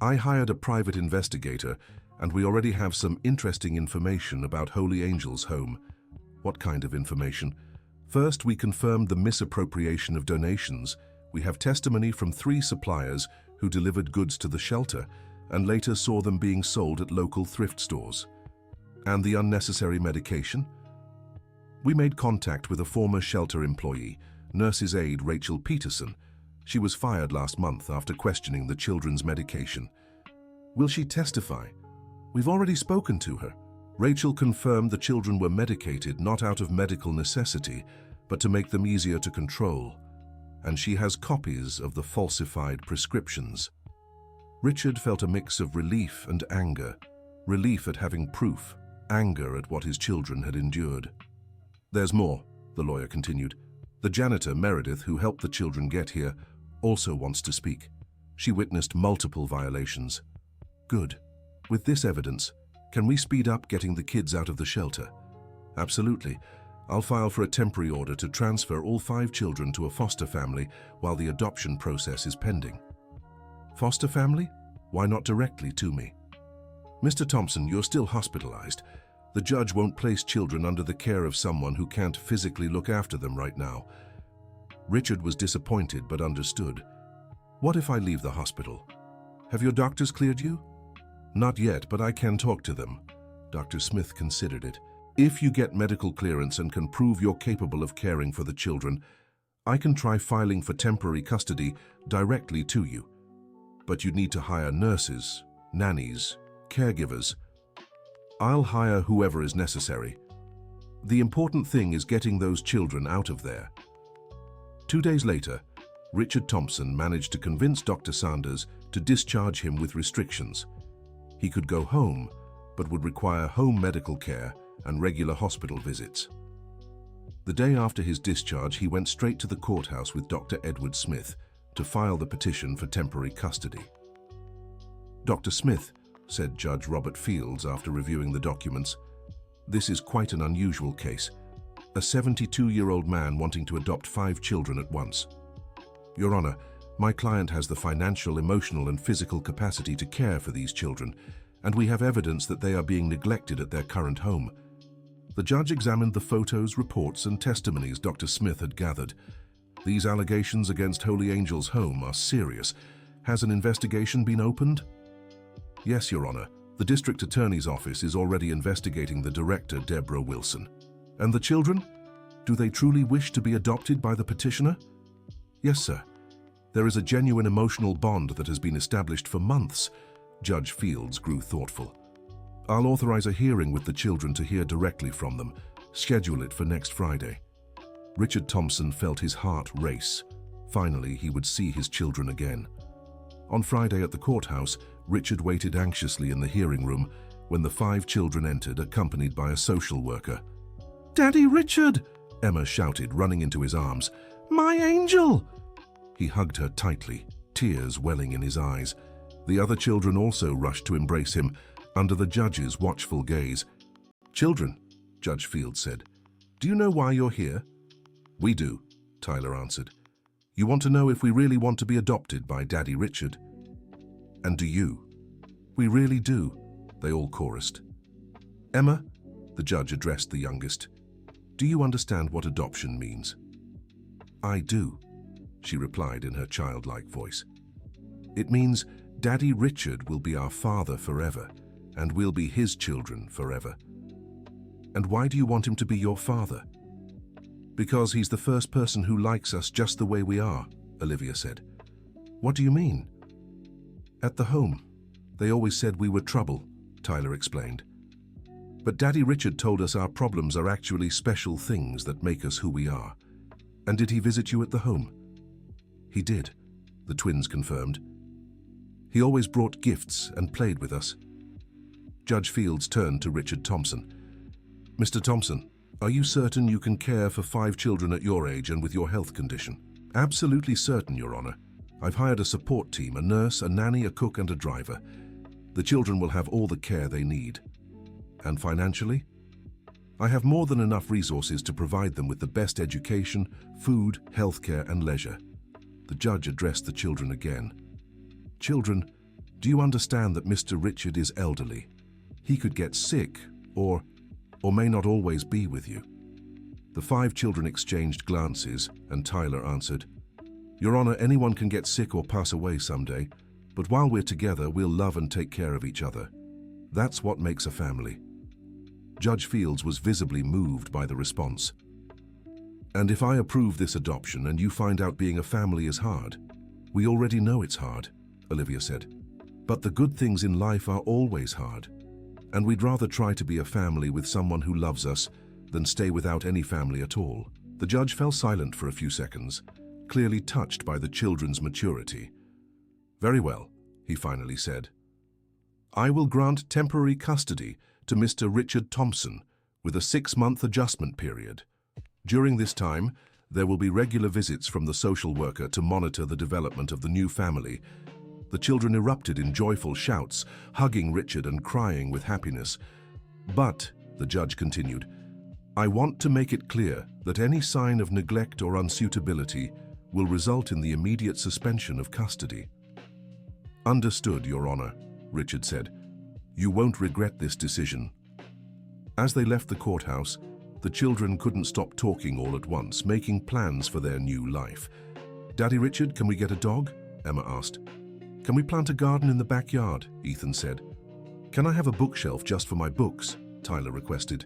Speaker 1: I hired a private investigator, and we already have some interesting information about Holy Angel's home. What kind of information? First, we confirmed the misappropriation of donations. We have testimony from 3 suppliers who delivered goods to the shelter and later saw them being sold at local thrift stores. And the unnecessary medication? We made contact with a former shelter employee, nurse's aide Rachel Peterson. She was fired last month after questioning the children's medication. Will she testify? We've already spoken to her. Rachel confirmed the children were medicated not out of medical necessity, but to make them easier to control. And she has copies of the falsified prescriptions. Richard felt a mix of relief and anger. Relief at having proof, anger at what his children had endured. There's more, the lawyer continued. The janitor, Meredith, who helped the children get here, also wants to speak. She witnessed multiple violations. Good. With this evidence, can we speed up getting the kids out of the shelter? Absolutely. I'll file for a temporary order to transfer all 5 children to a foster family while the adoption process is pending. Foster family? Why not directly to me? Mr. Thompson, you're still hospitalized. The judge won't place children under the care of someone who can't physically look after them right now. Richard was disappointed but understood. What if I leave the hospital? Have your doctors cleared you? Not yet, but I can talk to them. Dr. Smith considered it. If you get medical clearance and can prove you're capable of caring for the children, I can try filing for temporary custody directly to you. But you'd need to hire nurses, nannies, caregivers. I'll hire whoever is necessary. The important thing is getting those children out of there. 2 days later, Richard Thompson managed to convince Dr. Sanders to discharge him with restrictions. He could go home, but would require home medical care and regular hospital visits. The day after his discharge, he went straight to the courthouse with Dr. Edward Smith to file the petition for temporary custody. Dr. Smith, said Judge Robert Fields after reviewing the documents, this is quite an unusual case. A 72-year-old man wanting to adopt 5 children at once. Your Honor, my client has the financial, emotional, and physical capacity to care for these children, and we have evidence that they are being neglected at their current home. The judge examined the photos, reports, and testimonies Dr. Smith had gathered. These allegations against Holy Angel's home are serious. Has an investigation been opened? Yes, Your Honor. The District Attorney's Office is already investigating the director, Deborah Wilson. And the children? Do they truly wish to be adopted by the petitioner? Yes, sir. There is a genuine emotional bond that has been established for months. Judge Fields grew thoughtful. I'll authorize a hearing with the children to hear directly from them. Schedule it for next Friday. Richard Thompson felt his heart race. Finally, he would see his children again. On Friday at the courthouse, Richard waited anxiously in the hearing room when the 5 children entered, accompanied by a social worker. "Daddy Richard!" Emma shouted, running into his arms. "My angel!" He hugged her tightly, tears welling in his eyes. The other children also rushed to embrace him, under the judge's watchful gaze. "Children," Judge Fields said, "do you know why you're here?" "We do," Tyler answered. "You want to know if we really want to be adopted by Daddy Richard?" "And do you?" "We really do," they all chorused. "Emma," the judge addressed the youngest, "do you understand what adoption means?" "I do," she replied in her childlike voice. "It means Daddy Richard will be our father forever, and we'll be his children forever." "And why do you want him to be your father?" "Because he's the first person who likes us just the way we are," Olivia said. "What do you mean?" "At the home, they always said we were trouble," Tyler explained. "But Daddy Richard told us our problems are actually special things that make us who we are." "And did he visit you at the home?" "He did," the twins confirmed. He always brought gifts and played with us. Judge Fields turned to Richard Thompson. Mr. Thompson, are you certain you can care for 5 children at your age and with your health condition? Absolutely certain, Your Honor. I've hired a support team, a nurse, a nanny, a cook, and a driver. The children will have all the care they need. And financially? I have more than enough resources to provide them with the best education, food, healthcare, and leisure. The judge addressed the children again. Children, do you understand that Mr. Richard is elderly? He could get sick or may not always be with you. The 5 children exchanged glances, and Tyler answered, Your Honor, anyone can get sick or pass away someday, but while we're together, we'll love and take care of each other. That's what makes a family. Judge Fields was visibly moved by the response. And if I approve this adoption and you find out being a family is hard? We already know it's hard, Olivia said. But the good things in life are always hard. And we'd rather try to be a family with someone who loves us than stay without any family at all. The judge fell silent for a few seconds, clearly touched by the children's maturity. Very well, he finally said. I will grant temporary custody to Mr. Richard Thompson with a 6-month adjustment period. During this time, there will be regular visits from the social worker to monitor the development of the new family. The children erupted in joyful shouts, hugging Richard and crying with happiness. But, the judge continued, I want to make it clear that any sign of neglect or unsuitability will result in the immediate suspension of custody. Understood, Your Honor, Richard said. You won't regret this decision. As they left the courthouse, the children couldn't stop talking all at once, making plans for their new life. Daddy Richard, can we get a dog? Emma asked. Can we plant a garden in the backyard? Ethan said. Can I have a bookshelf just for my books? Tyler requested.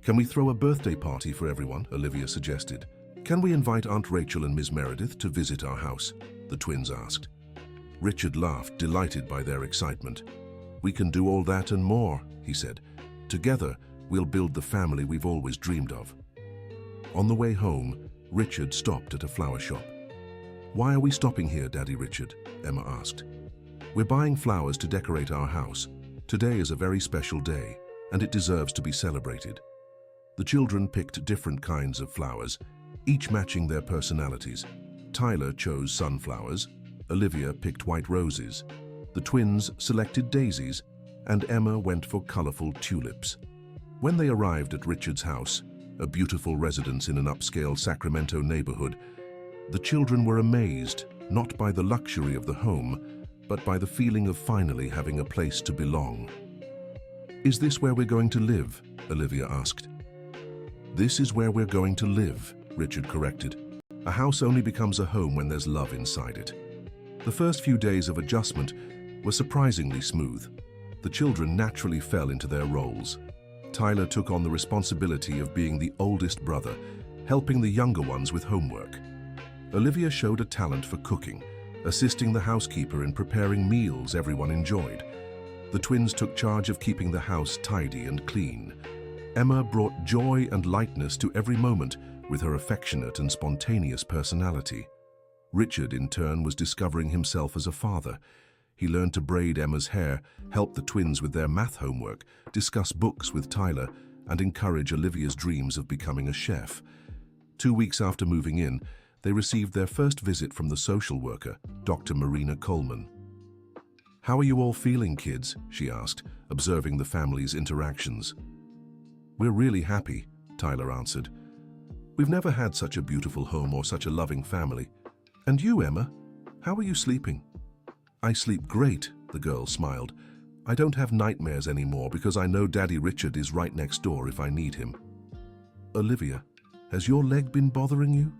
Speaker 1: Can we throw a birthday party for everyone? Olivia suggested. Can we invite Aunt Rachel and Ms. Meredith to visit our house? The twins asked. Richard laughed, delighted by their excitement. We can do all that and more, he said. Together, we'll build the family we've always dreamed of. On the way home, Richard stopped at a flower shop. Why are we stopping here, Daddy Richard? Emma asked. We're buying flowers to decorate our house. Today is a very special day, and it deserves to be celebrated. The children picked different kinds of flowers, each matching their personalities. Tyler chose sunflowers, Olivia picked white roses, the twins selected daisies, and Emma went for colorful tulips. When they arrived at Richard's house, a beautiful residence in an upscale Sacramento neighborhood, the children were amazed, not by the luxury of the home, but by the feeling of finally having a place to belong. Is this where we're going to live? Olivia asked. This is where we're going to live, Richard corrected. A house only becomes a home when there's love inside it. The first few days of adjustment were surprisingly smooth. The children naturally fell into their roles. Tyler took on the responsibility of being the oldest brother, helping the younger ones with homework. Olivia showed a talent for cooking, assisting the housekeeper in preparing meals everyone enjoyed. The twins took charge of keeping the house tidy and clean. Emma brought joy and lightness to every moment with her affectionate and spontaneous personality. Richard, in turn, was discovering himself as a father. He learned to braid Emma's hair, help the twins with their math homework, discuss books with Tyler, and encourage Olivia's dreams of becoming a chef. 2 weeks after moving in, they received their first visit from the social worker, Dr. Marina Coleman. How are you all feeling, kids? She asked, observing the family's interactions. We're really happy, Tyler answered. We've never had such a beautiful home or such a loving family. And you, Emma, how are you sleeping? I sleep great, the girl smiled. I don't have nightmares anymore because I know Daddy Richard is right next door if I need him. Olivia, has your leg been bothering you?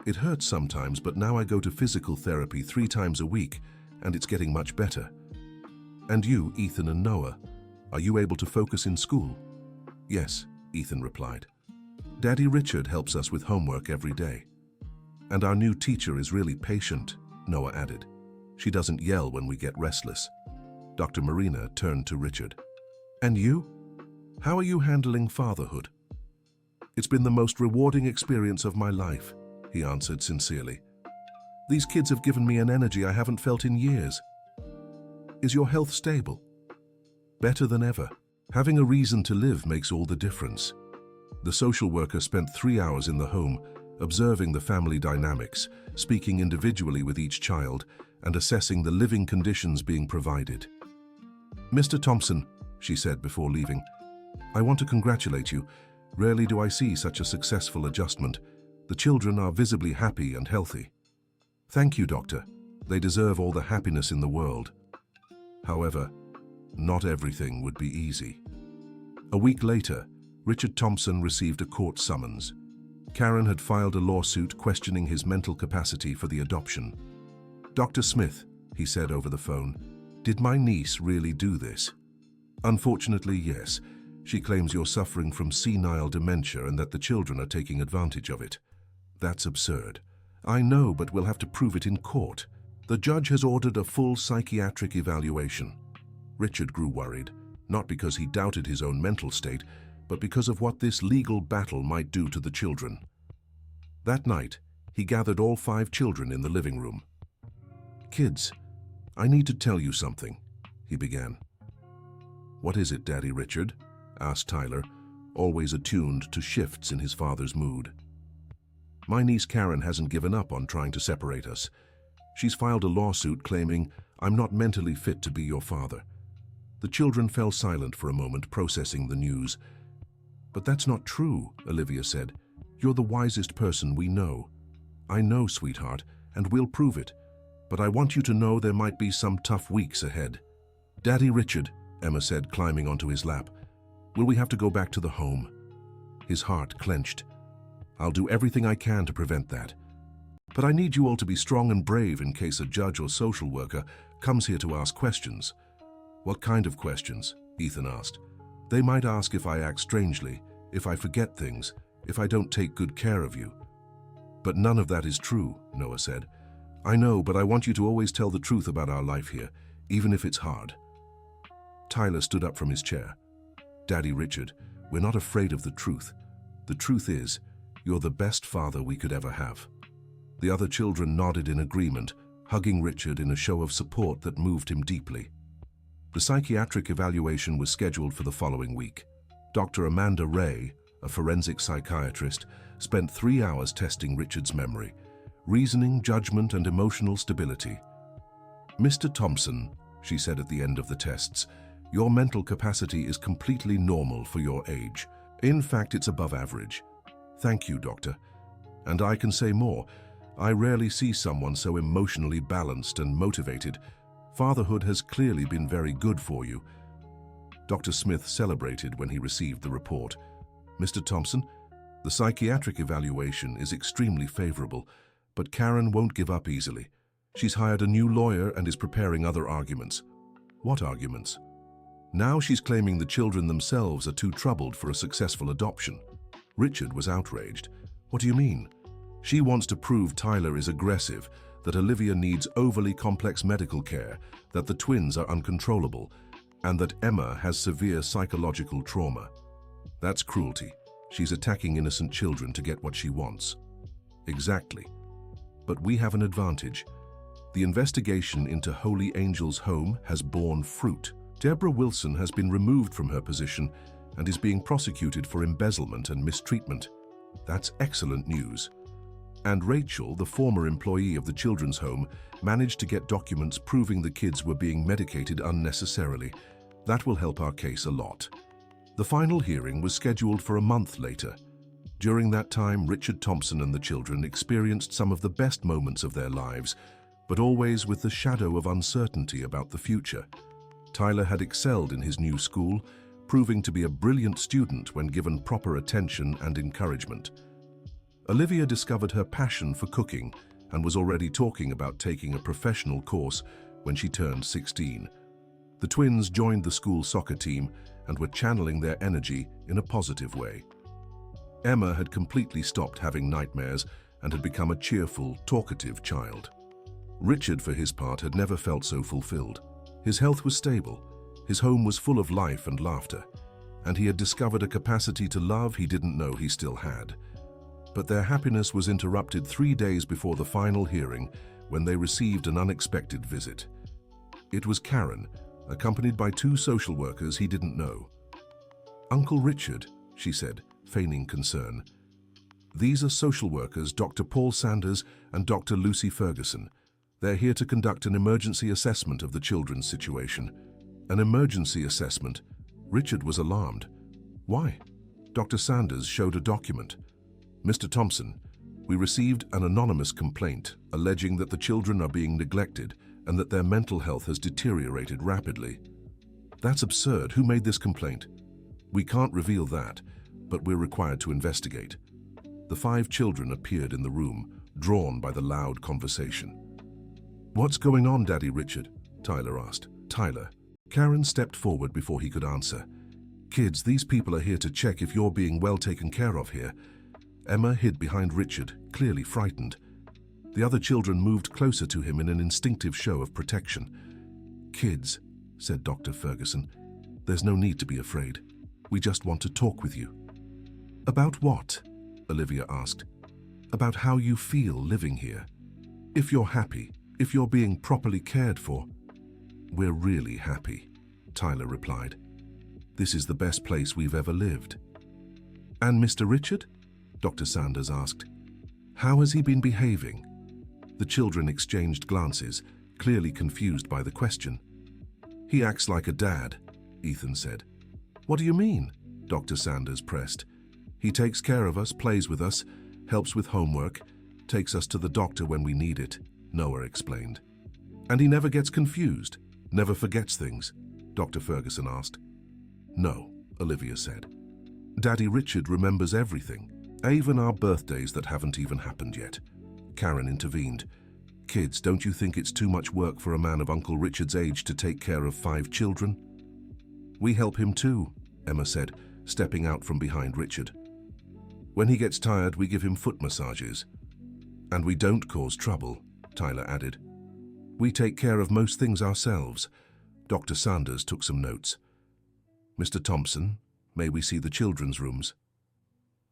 Speaker 1: It hurts sometimes, but now I go to physical therapy 3 times a week, and it's getting much better. And you, Ethan and Noah, are you able to focus in school? Yes, Ethan replied. Daddy Richard helps us with homework every day. And our new teacher is really patient, Noah added. She doesn't yell when we get restless. Dr. Marina turned to Richard. And you? How are you handling fatherhood? It's been the most rewarding experience of my life, he answered sincerely. These kids have given me an energy I haven't felt in years. Is your health stable? Better than ever. Having a reason to live makes all the difference. The social worker spent 3 hours in the home, observing the family dynamics, speaking individually with each child, and assessing the living conditions being provided. "Mr. Thompson," she said before leaving, "I want to congratulate you. Rarely do I see such a successful adjustment. The children are visibly happy and healthy." "Thank you, doctor. They deserve all the happiness in the world." However, not everything would be easy. A week later, Richard Thompson received a court summons. Karen had filed a lawsuit questioning his mental capacity for the adoption. "Dr. Smith," he said over the phone, "did my niece really do this?" "Unfortunately, yes. She claims you're suffering from senile dementia and that the children are taking advantage of it." "That's absurd." "I know, but we'll have to prove it in court. The judge has ordered a full psychiatric evaluation." Richard grew worried, not because he doubted his own mental state, but because of what this legal battle might do to the children. That night, he gathered all 5 children in the living room. "Kids, I need to tell you something," he began. "What is it, Daddy Richard?" asked Tyler, always attuned to shifts in his father's mood. "My niece Karen hasn't given up on trying to separate us. She's filed a lawsuit claiming I'm not mentally fit to be your father." The children fell silent for a moment, processing the news. "But that's not true," Olivia said. "You're the wisest person we know." "I know, sweetheart, and we'll prove it. But I want you to know there might be some tough weeks ahead." "Daddy Richard," Emma said, climbing onto his lap, "will we have to go back to the home?" His heart clenched. "I'll do everything I can to prevent that. But I need you all to be strong and brave in case a judge or social worker comes here to ask questions." "What kind of questions?" Ethan asked. "They might ask if I act strangely, if I forget things, if I don't take good care of you." "But none of that is true," Noah said. "I know, but I want you to always tell the truth about our life here, even if it's hard." Tyler stood up from his chair. "Daddy Richard, we're not afraid of the truth. The truth is, you're the best father we could ever have." The other children nodded in agreement, hugging Richard in a show of support that moved him deeply. The psychiatric evaluation was scheduled for the following week. Dr. Amanda Ray, a forensic psychiatrist, spent 3 hours testing Richard's memory, reasoning, judgment, and emotional stability. "Mr. Thompson," she said at the end of the tests, "your mental capacity is completely normal for your age. In fact, it's above average." "Thank you, doctor. And I can say more. I rarely see someone so emotionally balanced and motivated. Fatherhood has clearly been very good for you." Dr. Smith celebrated when he received the report. "Mr. Thompson, the psychiatric evaluation is extremely favorable, but Karen won't give up easily. She's hired a new lawyer and is preparing other arguments." "What arguments?" "Now she's claiming the children themselves are too troubled for a successful adoption." Richard was outraged. "What do you mean?" "She wants to prove Tyler is aggressive, that Olivia needs overly complex medical care, that the twins are uncontrollable, and that Emma has severe psychological trauma. That's cruelty. She's attacking innocent children to get what she wants." "Exactly. But we have an advantage. The investigation into Holy Angel's home has borne fruit. Deborah Wilson has been removed from her position and is being prosecuted for embezzlement and mistreatment. That's excellent news. And Rachel, the former employee of the children's home, managed to get documents proving the kids were being medicated unnecessarily. That will help our case a lot." The final hearing was scheduled for a month later. During that time, Richard Thompson and the children experienced some of the best moments of their lives, but always with the shadow of uncertainty about the future. Tyler had excelled in his new school, proving to be a brilliant student when given proper attention and encouragement. Olivia discovered her passion for cooking and was already talking about taking a professional course when she turned 16. The twins joined the school soccer team and were channeling their energy in a positive way. Emma had completely stopped having nightmares and had become a cheerful, talkative child. Richard, for his part, had never felt so fulfilled. His health was stable, his home was full of life and laughter, and he had discovered a capacity to love he didn't know he still had. But their happiness was interrupted 3 days before the final hearing when they received an unexpected visit. It was Karen, accompanied by two social workers he didn't know. "Uncle Richard," she said, feigning concern. "These are social workers Dr. Paul Sanders and Dr. Lucy Ferguson. They're here to conduct an emergency assessment of the children's situation." An emergency assessment? Richard was alarmed. "Why?" Dr. Sanders showed a document. "Mr. Thompson, we received an anonymous complaint alleging that the children are being neglected and that their mental health has deteriorated rapidly." "That's absurd. Who made this complaint?" "We can't reveal that, but we're required to investigate." The 5 children appeared in the room, drawn by the loud conversation. "What's going on, Daddy Richard?" Tyler asked. "Tyler." Karen stepped forward before he could answer. "Kids, these people are here to check if you're being well taken care of here." Emma hid behind Richard, clearly frightened. The other children moved closer to him in an instinctive show of protection. "Kids," said Dr. Ferguson, "there's no need to be afraid. We just want to talk with you." "About what?" Olivia asked. "About how you feel living here. If you're happy, if you're being properly cared for." "We're really happy," Tyler replied. "This is the best place we've ever lived." "And Mr. Richard?" Dr. Sanders asked. "How has he been behaving?" The children exchanged glances, clearly confused by the question. "He acts like a dad," Ethan said. "What do you mean?" Dr. Sanders pressed. "He takes care of us, plays with us, helps with homework, takes us to the doctor when we need it," Noah explained. "And he never gets confused, never forgets things?" Dr. Ferguson asked. "No," Olivia said. "Daddy Richard remembers everything, even our birthdays that haven't even happened yet." Karen intervened. "Kids, don't you think it's too much work for a man of Uncle Richard's age to take care of 5 children?" "We help him too," Emma said, stepping out from behind Richard. "When he gets tired, we give him foot massages." "And we don't cause trouble," Tyler added. "We take care of most things ourselves." Dr. Sanders took some notes. "Mr. Thompson, may we see the children's rooms?"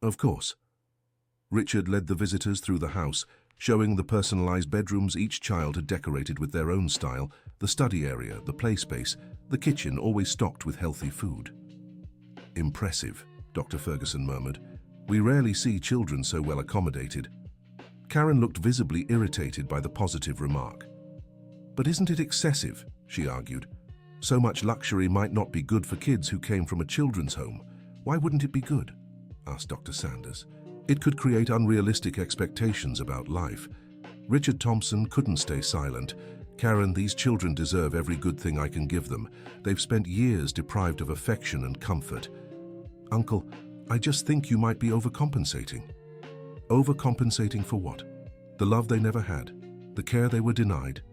Speaker 1: "Of course." Richard led the visitors through the house, showing the personalized bedrooms each child had decorated with their own style, the study area, the play space, the kitchen always stocked with healthy food. "Impressive," Dr. Ferguson murmured. "We rarely see children so well accommodated." Karen looked visibly irritated by the positive remark. "But isn't it excessive?" she argued. "So much luxury might not be good for kids who came from a children's home. Why wouldn't it be good?" asked Dr. Sanders. "It could create unrealistic expectations about life." Richard Thompson couldn't stay silent. "Karen, these children deserve every good thing I can give them. They've spent years deprived of affection and comfort." "Uncle, I just think you might be overcompensating." "Overcompensating for what?" "The love they never had, the care they were denied.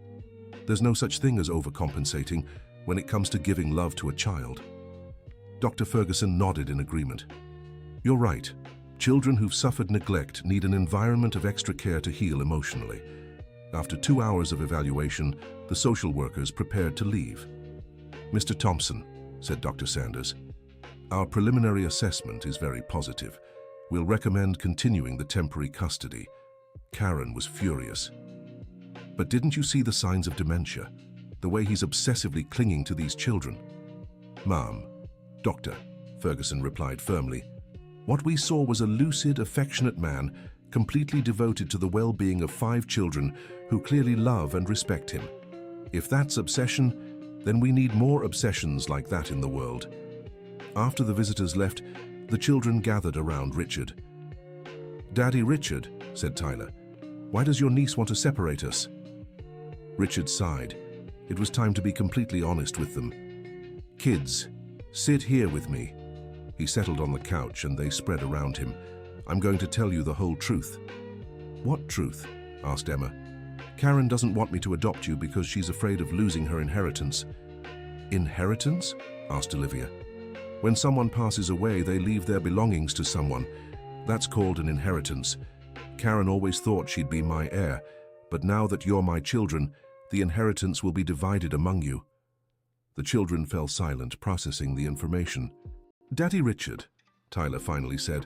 Speaker 1: There's no such thing as overcompensating when it comes to giving love to a child." Dr. Ferguson nodded in agreement. "You're right. Children who've suffered neglect need an environment of extra care to heal emotionally." After 2 hours of evaluation, the social workers prepared to leave. "Mr. Thompson," said Dr. Sanders, "our preliminary assessment is very positive. We'll recommend continuing the temporary custody." Karen was furious. "But didn't you see the signs of dementia? The way he's obsessively clinging to these children?" "Ma'am, Doctor," Ferguson replied firmly, "what we saw was a lucid, affectionate man, completely devoted to the well-being of 5 children who clearly love and respect him. If that's obsession, then we need more obsessions like that in the world." After the visitors left, the children gathered around Richard. "Daddy Richard," said Tyler, "why does your niece want to separate us?" Richard sighed. It was time to be completely honest with them. "Kids, sit here with me." He settled on the couch and they spread around him. "I'm going to tell you the whole truth." "What truth?" asked Emma. "Karen doesn't want me to adopt you because she's afraid of losing her inheritance." "Inheritance?" asked Olivia. "When someone passes away, they leave their belongings to someone. That's called an inheritance. Karen always thought she'd be my heir, but now that you're my children, the inheritance will be divided among you." The children fell silent, processing the information. "Daddy Richard," Tyler finally said,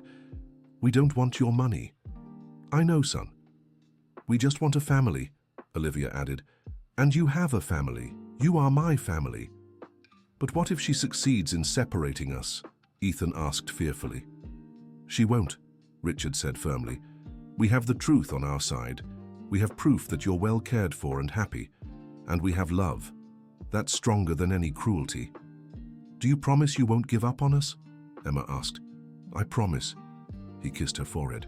Speaker 1: "we don't want your money." "I know, son. We just want a family," Olivia added. And you have a family. You are my family. But what if she succeeds in separating us? Ethan asked fearfully. She won't, Richard said firmly. We have the truth on our side. We have proof that you're well cared for and happy. And we have love. That's stronger than any cruelty. Do you promise you won't give up on us? Emma asked. I promise. He kissed her forehead.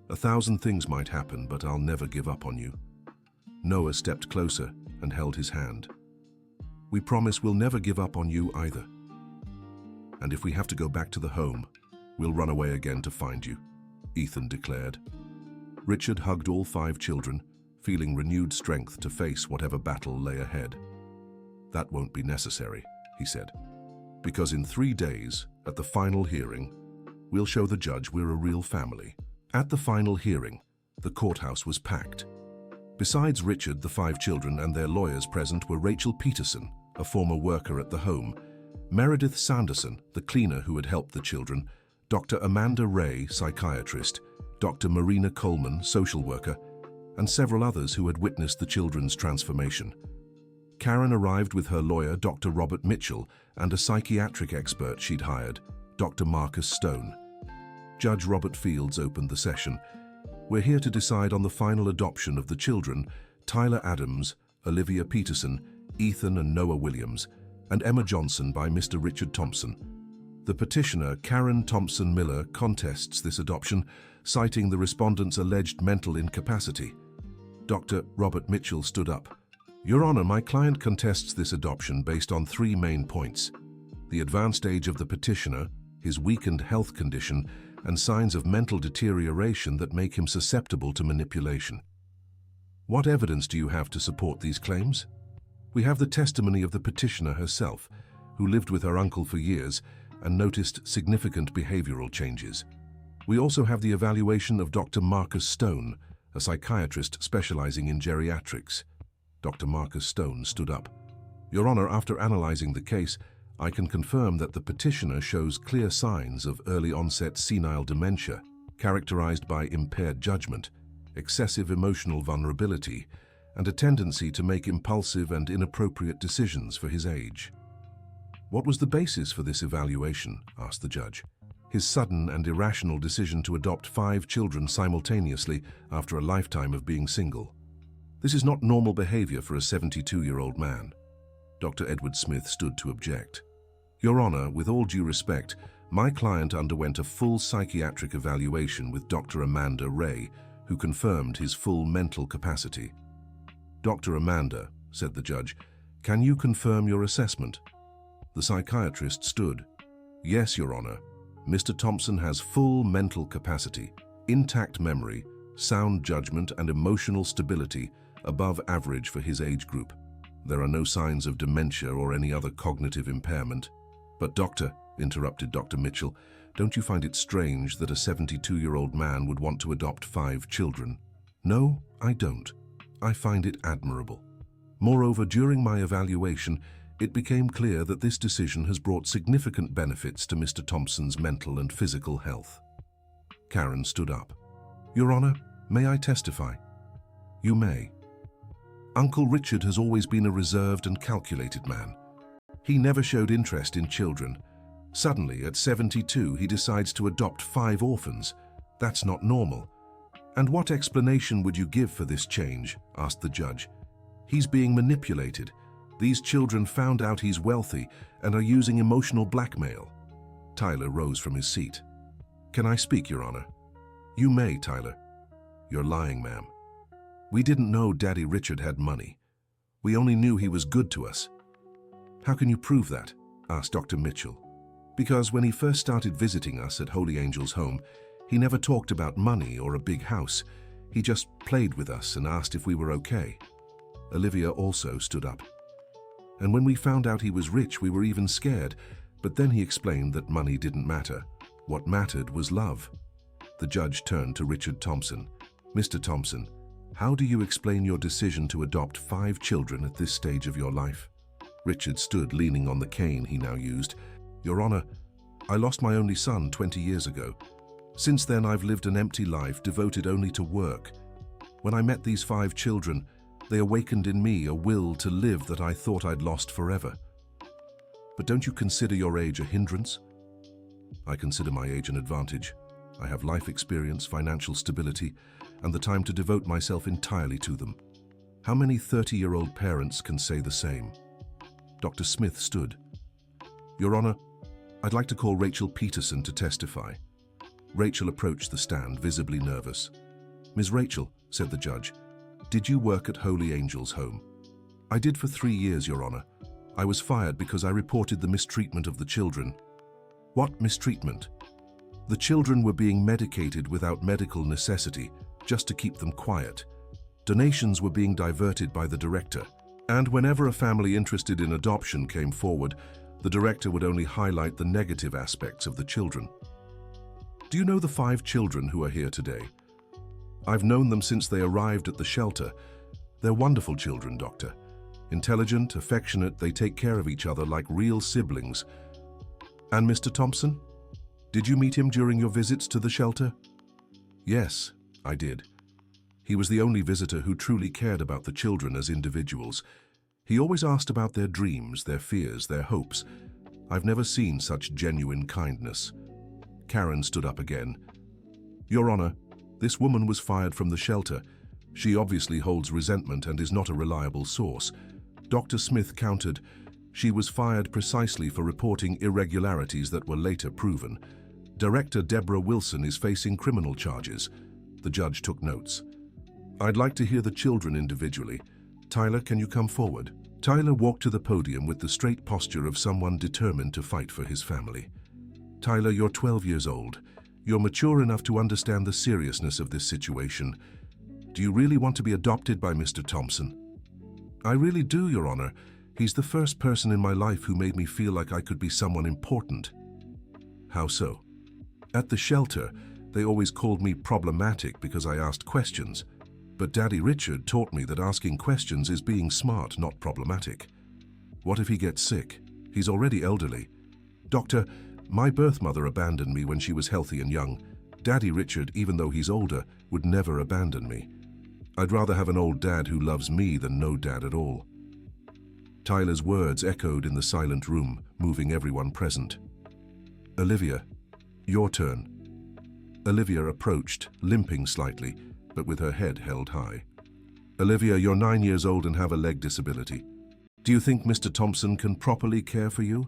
Speaker 1: 1,000 things might happen, but I'll never give up on you. Noah stepped closer and held his hand. We promise we'll never give up on you either. And if we have to go back to the home, we'll run away again to find you, Ethan declared. Richard hugged all 5 children, feeling renewed strength to face whatever battle lay ahead. That won't be necessary, he said, because in 3 days, at the final hearing, we'll show the judge we're a real family. At the final hearing, the courthouse was packed. Besides Richard, the 5 children and their lawyers present were Rachel Peterson, a former worker at the home, Meredith Sanderson, the cleaner who had helped the children, Dr. Amanda Ray, psychiatrist, Dr. Marina Coleman, social worker, and several others who had witnessed the children's transformation. Karen arrived with her lawyer, Dr. Robert Mitchell, and a psychiatric expert she'd hired, Dr. Marcus Stone. Judge Robert Fields opened the session. We're here to decide on the final adoption of the children, Tyler Adams, Olivia Peterson, Ethan and Noah Williams, and Emma Johnson by Mr. Richard Thompson. The petitioner, Karen Thompson Miller, contests this adoption, citing the respondent's alleged mental incapacity. Dr. Robert Mitchell stood up. Your Honor, my client contests this adoption based on 3 main points: the advanced age of the petitioner, his weakened health condition, and signs of mental deterioration that make him susceptible to manipulation. What evidence do you have to support these claims? We have the testimony of the petitioner herself, who lived with her uncle for years and noticed significant behavioral changes. We also have the evaluation of Dr. Marcus Stone, a psychiatrist specializing in geriatrics. Dr. Marcus Stone stood up. Your Honor, after analyzing the case, I can confirm that the petitioner shows clear signs of early-onset senile dementia, characterized by impaired judgment, excessive emotional vulnerability, and a tendency to make impulsive and inappropriate decisions for his age. What was the basis for this evaluation? Asked the judge. His sudden and irrational decision to adopt 5 children simultaneously after a lifetime of being single. This is not normal behavior for a 72-year-old man. Dr. Edward Smith stood to object. Your Honor, with all due respect, my client underwent a full psychiatric evaluation with Dr. Amanda Ray, who confirmed his full mental capacity. Dr. Amanda, said the judge, can you confirm your assessment? The psychiatrist stood. Yes, Your Honor. Mr. Thompson has full mental capacity, intact memory, sound judgment, and emotional stability above average for his age group. There are no signs of dementia or any other cognitive impairment. But doctor, interrupted Dr. Mitchell, don't you find it strange that a 72-year-old man would want to adopt 5 children? No, I don't. I find it admirable. Moreover, during my evaluation, it became clear that this decision has brought significant benefits to Mr. Thompson's mental and physical health. Karen stood up. Your Honor, may I testify? You may. Uncle Richard has always been a reserved and calculated man. He never showed interest in children. Suddenly, at 72, he decides to adopt 5 orphans. That's not normal. And what explanation would you give for this change? Asked the judge. He's being manipulated. These children found out he's wealthy and are using emotional blackmail. Tyler rose from his seat. Can I speak, Your Honor? You may, Tyler. You're lying, ma'am. We didn't know Daddy Richard had money. We only knew he was good to us. How can you prove that? Asked Dr. Mitchell. Because when he first started visiting us at Holy Angel's home, he never talked about money or a big house. He just played with us and asked if we were okay. Olivia also stood up. And when we found out he was rich, we were even scared, but then he explained that money didn't matter. What mattered was love. The judge turned to Richard Thompson. Mr. Thompson, how do you explain your decision to adopt 5 children at this stage of your life? Richard stood leaning on the cane he now used. Your Honor, I lost my only son 20 years ago. Since then, I've lived an empty life devoted only to work. When I met these 5 children, They awakened in me a will to live that I thought I'd lost forever. But don't you consider your age a hindrance? I consider my age an advantage. I have life experience, financial stability, and the time to devote myself entirely to them. How many 30-year-old parents can say the same? Dr. Smith stood. Your Honor, I'd like to call Rachel Peterson to testify. Rachel approached the stand, visibly nervous. Ms. Rachel, said the judge, did you work at Holy Angels Home? I did for 3 years, Your Honor. I was fired because I reported the mistreatment of the children. What mistreatment? The children were being medicated without medical necessity, just to keep them quiet. Donations were being diverted by the director, and whenever a family interested in adoption came forward, the director would only highlight the negative aspects of the children. Do you know the 5 children who are here today? I've known them since they arrived at the shelter. They're wonderful children, Doctor. Intelligent, affectionate, they take care of each other like real siblings. And Mr. Thompson? Did you meet him during your visits to the shelter? Yes, I did. He was the only visitor who truly cared about the children as individuals. He always asked about their dreams, their fears, their hopes. I've never seen such genuine kindness. Karen stood up again. Your Honor, this woman was fired from the shelter. She obviously holds resentment and is not a reliable source. Dr. Smith countered. She was fired precisely for reporting irregularities that were later proven. Director Deborah Wilson is facing criminal charges. The judge took notes. I'd like to hear the children individually. Tyler, can you come forward? Tyler walked to the podium with the straight posture of someone determined to fight for his family. Tyler, you're 12 years old. You're mature enough to understand the seriousness of this situation. Do you really want to be adopted by Mr. Thompson? I really do, Your Honor. He's the first person in my life who made me feel like I could be someone important. How so? At the shelter, they always called me problematic because I asked questions. But Daddy Richard taught me that asking questions is being smart, not problematic. What if he gets sick? He's already elderly. Doctor, my birth mother abandoned me when she was healthy and young. Daddy Richard, even though he's older, would never abandon me. I'd rather have an old dad who loves me than no dad at all. Tyler's words echoed in the silent room, moving everyone present. Olivia, your turn. Olivia approached, limping slightly, but with her head held high. Olivia, you're 9 years old and have a leg disability. Do you think Mr. Thompson can properly care for you?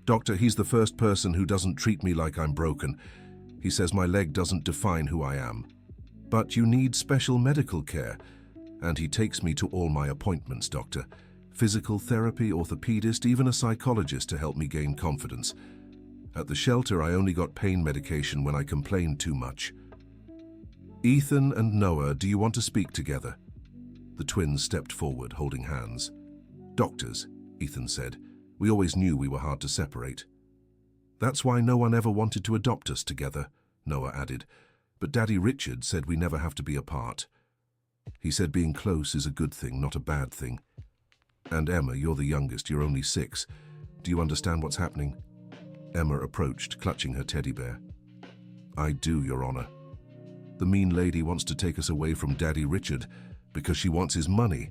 Speaker 1: Doctor, he's the first person who doesn't treat me like I'm broken. He says my leg doesn't define who I am. But you need special medical care, and he takes me to all my appointments, Doctor. Physical therapy, orthopedist, even a psychologist to help me gain confidence. At the shelter, I only got pain medication when I complained too much. Ethan and Noah, do you want to speak together? The twins stepped forward, holding hands. Doctors, Ethan said. We always knew we were hard to separate. That's why no one ever wanted to adopt us together, Noah added. But Daddy Richard said we never have to be apart. He said being close is a good thing, not a bad thing. And Emma, you're the youngest, you're only 6. Do you understand what's happening? Emma approached, clutching her teddy bear. I do, Your Honor. The mean lady wants to take us away from Daddy Richard because she wants his money.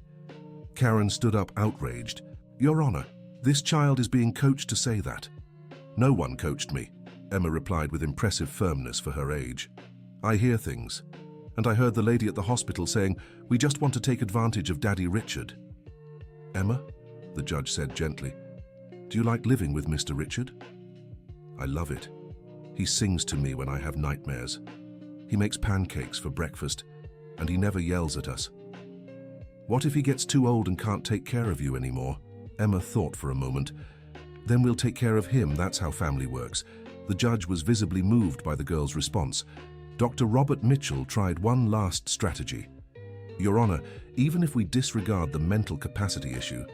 Speaker 1: Karen stood up, outraged. Your Honor, this child is being coached to say that. No one coached me, Emma replied with impressive firmness for her age. I hear things, and I heard the lady at the hospital saying, we just want to take advantage of Daddy Richard. Emma, the judge said gently, do you like living with Mr. Richard? I love it. He sings to me when I have nightmares. He makes pancakes for breakfast, and he never yells at us. What if he gets too old and can't take care of you anymore? Emma thought for a moment. Then we'll take care of him, that's how family works. The judge was visibly moved by the girl's response. Dr. Robert Mitchell tried one last strategy. Your Honor, even if we disregard the mental capacity issue,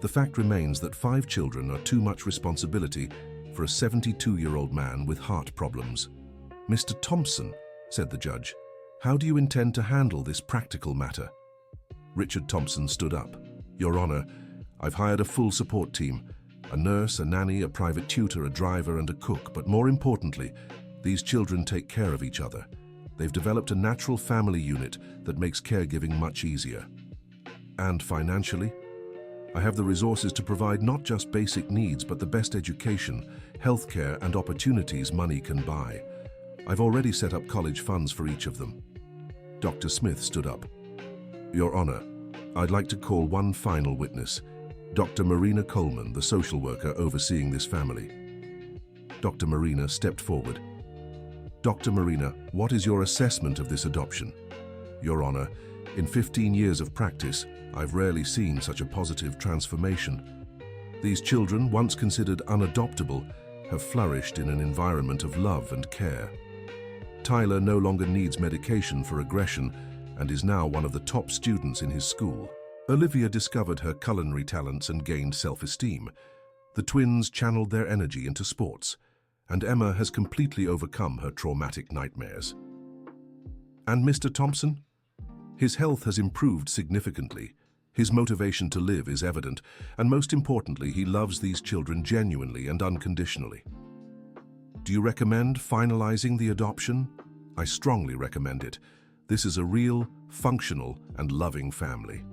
Speaker 1: the fact remains that 5 children are too much responsibility for a 72-year-old man with heart problems. Mr. Thompson, said the judge, how do you intend to handle this practical matter? Richard Thompson stood up. Your Honor, I've hired a full support team, a nurse, a nanny, a private tutor, a driver, and a cook, but more importantly, these children take care of each other. They've developed a natural family unit that makes caregiving much easier. And financially, I have the resources to provide not just basic needs, but the best education, healthcare, and opportunities money can buy. I've already set up college funds for each of them. Dr. Smith stood up. Your Honor, I'd like to call one final witness, Dr. Marina Coleman, the social worker overseeing this family. Dr. Marina stepped forward. Dr. Marina, what is your assessment of this adoption? Your Honor, in 15 years of practice, I've rarely seen such a positive transformation. These children, once considered unadoptable, have flourished in an environment of love and care. Tyler no longer needs medication for aggression and is now one of the top students in his school. Olivia discovered her culinary talents and gained self-esteem. The twins channeled their energy into sports, and Emma has completely overcome her traumatic nightmares. And Mr. Thompson? His health has improved significantly. His motivation to live is evident, and most importantly, he loves these children genuinely and unconditionally. Do you recommend finalizing the adoption? I strongly recommend it. This is a real, functional, and loving family.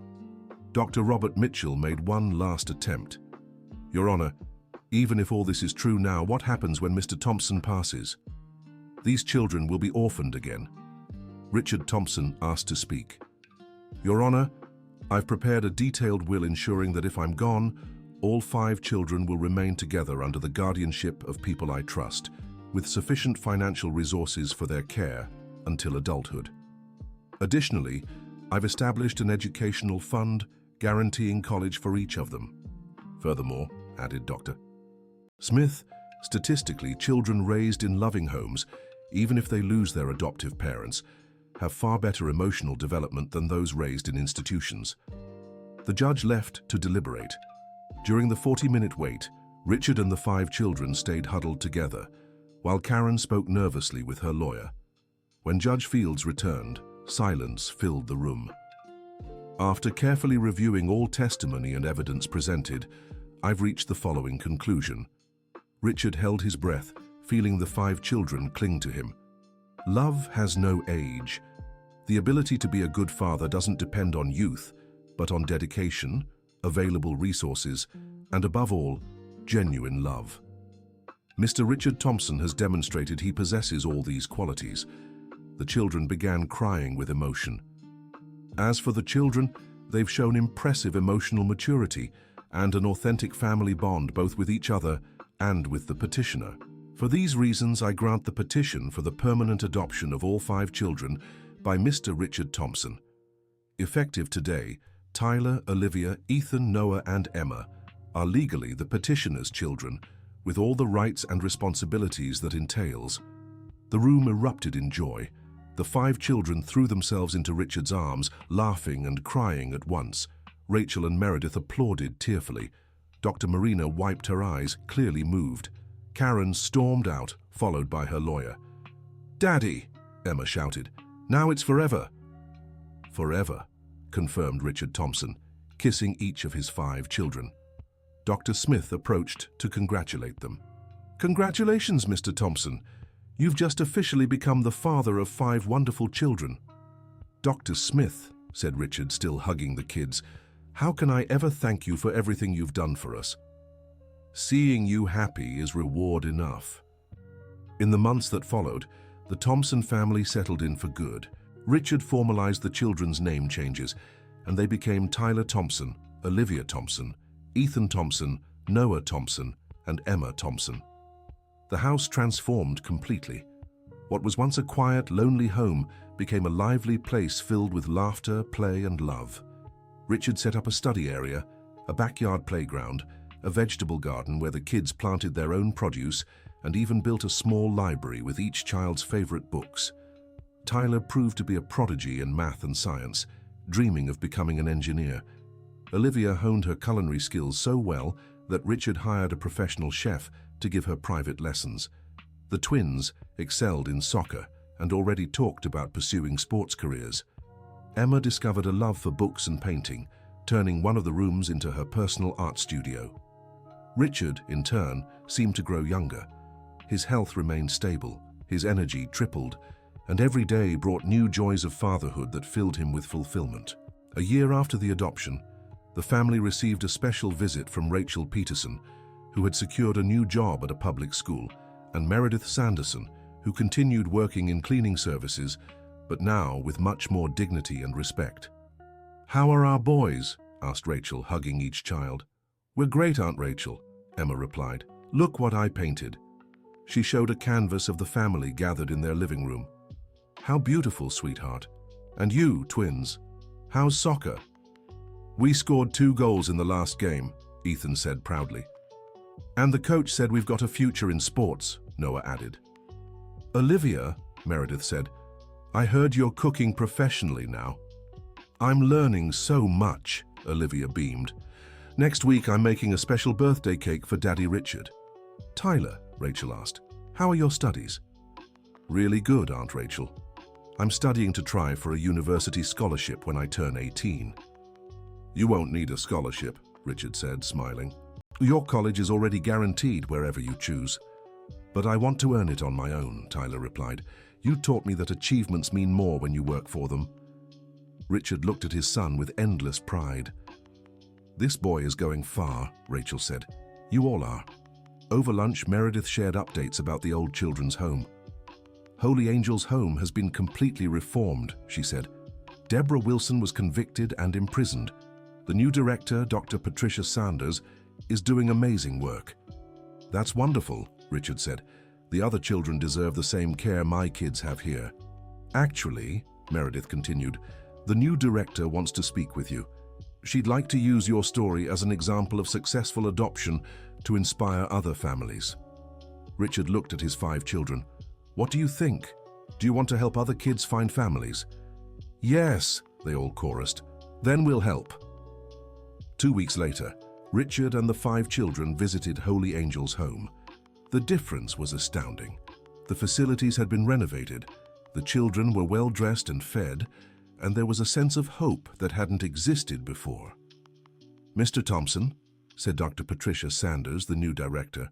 Speaker 1: Dr. Robert Mitchell made one last attempt. Your Honor, even if all this is true now, what happens when Mr. Thompson passes? These children will be orphaned again. Richard Thompson asked to speak. Your Honor, I've prepared a detailed will ensuring that if I'm gone, all 5 children will remain together under the guardianship of people I trust, with sufficient financial resources for their care until adulthood. Additionally, I've established an educational fund guaranteeing college for each of them. Furthermore, added Dr. Smith, statistically, children raised in loving homes, even if they lose their adoptive parents, have far better emotional development than those raised in institutions. The judge left to deliberate. During the 40-minute wait, Richard and the 5 children stayed huddled together, while Karen spoke nervously with her lawyer. When Judge Fields returned, silence filled the room. After carefully reviewing all testimony and evidence presented, I've reached the following conclusion. Richard held his breath, feeling the 5 children cling to him. Love has no age. The ability to be a good father doesn't depend on youth, but on dedication, available resources, and above all, genuine love. Mr. Richard Thompson has demonstrated he possesses all these qualities. The children began crying with emotion. As for the children, they've shown impressive emotional maturity and an authentic family bond both with each other and with the petitioner. For these reasons, I grant the petition for the permanent adoption of all 5 children by Mr. Richard Thompson. Effective today, Tyler, Olivia, Ethan, Noah, and Emma are legally the petitioner's children, with all the rights and responsibilities that entails. The room erupted in joy. The 5 children threw themselves into Richard's arms, laughing and crying at once. Rachel and Meredith applauded tearfully. Dr. Marina wiped her eyes, clearly moved. Karen stormed out, followed by her lawyer. "Daddy!" Emma shouted. "Now it's forever." "Forever," confirmed Richard Thompson, kissing each of his 5 children. Dr. Smith approached to congratulate them. "Congratulations, Mr. Thompson. You've just officially become the father of 5 wonderful children." "Dr. Smith," said Richard, still hugging the kids, "how can I ever thank you for everything you've done for us? Seeing you happy is reward enough." In the months that followed, the Thompson family settled in for good. Richard formalized the children's name changes, and they became Tyler Thompson, Olivia Thompson, Ethan Thompson, Noah Thompson, and Emma Thompson. The house transformed completely. What was once a quiet, lonely home became a lively place filled with laughter, play, and love. Richard set up a study area, a backyard playground, a vegetable garden where the kids planted their own produce, and even built a small library with each child's favorite books. Tyler proved to be a prodigy in math and science, dreaming of becoming an engineer. Olivia honed her culinary skills so well that Richard hired a professional chef to give her private lessons. The twins excelled in soccer and already talked about pursuing sports careers. Emma discovered a love for books and painting, turning one of the rooms into her personal art studio. Richard, in turn, seemed to grow younger. His health remained stable, his energy tripled, and every day brought new joys of fatherhood that filled him with fulfillment. A year after the adoption, the family received a special visit from Rachel Peterson, who had secured a new job at a public school, and Meredith Sanderson, who continued working in cleaning services, but now with much more dignity and respect. "How are our boys?" asked Rachel, hugging each child. "We're great, Aunt Rachel," Emma replied. "Look what I painted." She showed a canvas of the family gathered in their living room. "How beautiful, sweetheart. And you, twins, how's soccer?" "We scored 2 goals in the last game," Ethan said proudly. "And the coach said we've got a future in sports," Noah added. "Olivia," Meredith said, "I heard you're cooking professionally now." "I'm learning so much," Olivia beamed. "Next week I'm making a special birthday cake for Daddy Richard." "Tyler," Rachel asked, "how are your studies?" "Really good, Aunt Rachel. I'm studying to try for a university scholarship when I turn 18. "You won't need a scholarship," Richard said, smiling. "Your college is already guaranteed wherever you choose." "But I want to earn it on my own," Tyler replied. "You taught me that achievements mean more when you work for them." Richard looked at his son with endless pride. "This boy is going far," Rachel said. "You all are." Over lunch, Meredith shared updates about the old children's home. "Holy Angels Home has been completely reformed," she said. "Deborah Wilson was convicted and imprisoned. The new director, Dr. Patricia Sanders, is doing amazing work." "That's wonderful," Richard said. "The other children deserve the same care my kids have here." "Actually," Meredith continued, "the new director wants to speak with you. She'd like to use your story as an example of successful adoption to inspire other families." Richard looked at his 5 children. "What do you think? Do you want to help other kids find families?" "Yes," they all chorused. "Then we'll help." 2 weeks later, Richard and the 5 children visited Holy Angels Home. The difference was astounding. The facilities had been renovated, the children were well dressed and fed, and there was a sense of hope that hadn't existed before. "Mr. Thompson," said Dr. Patricia Sanders, the new director,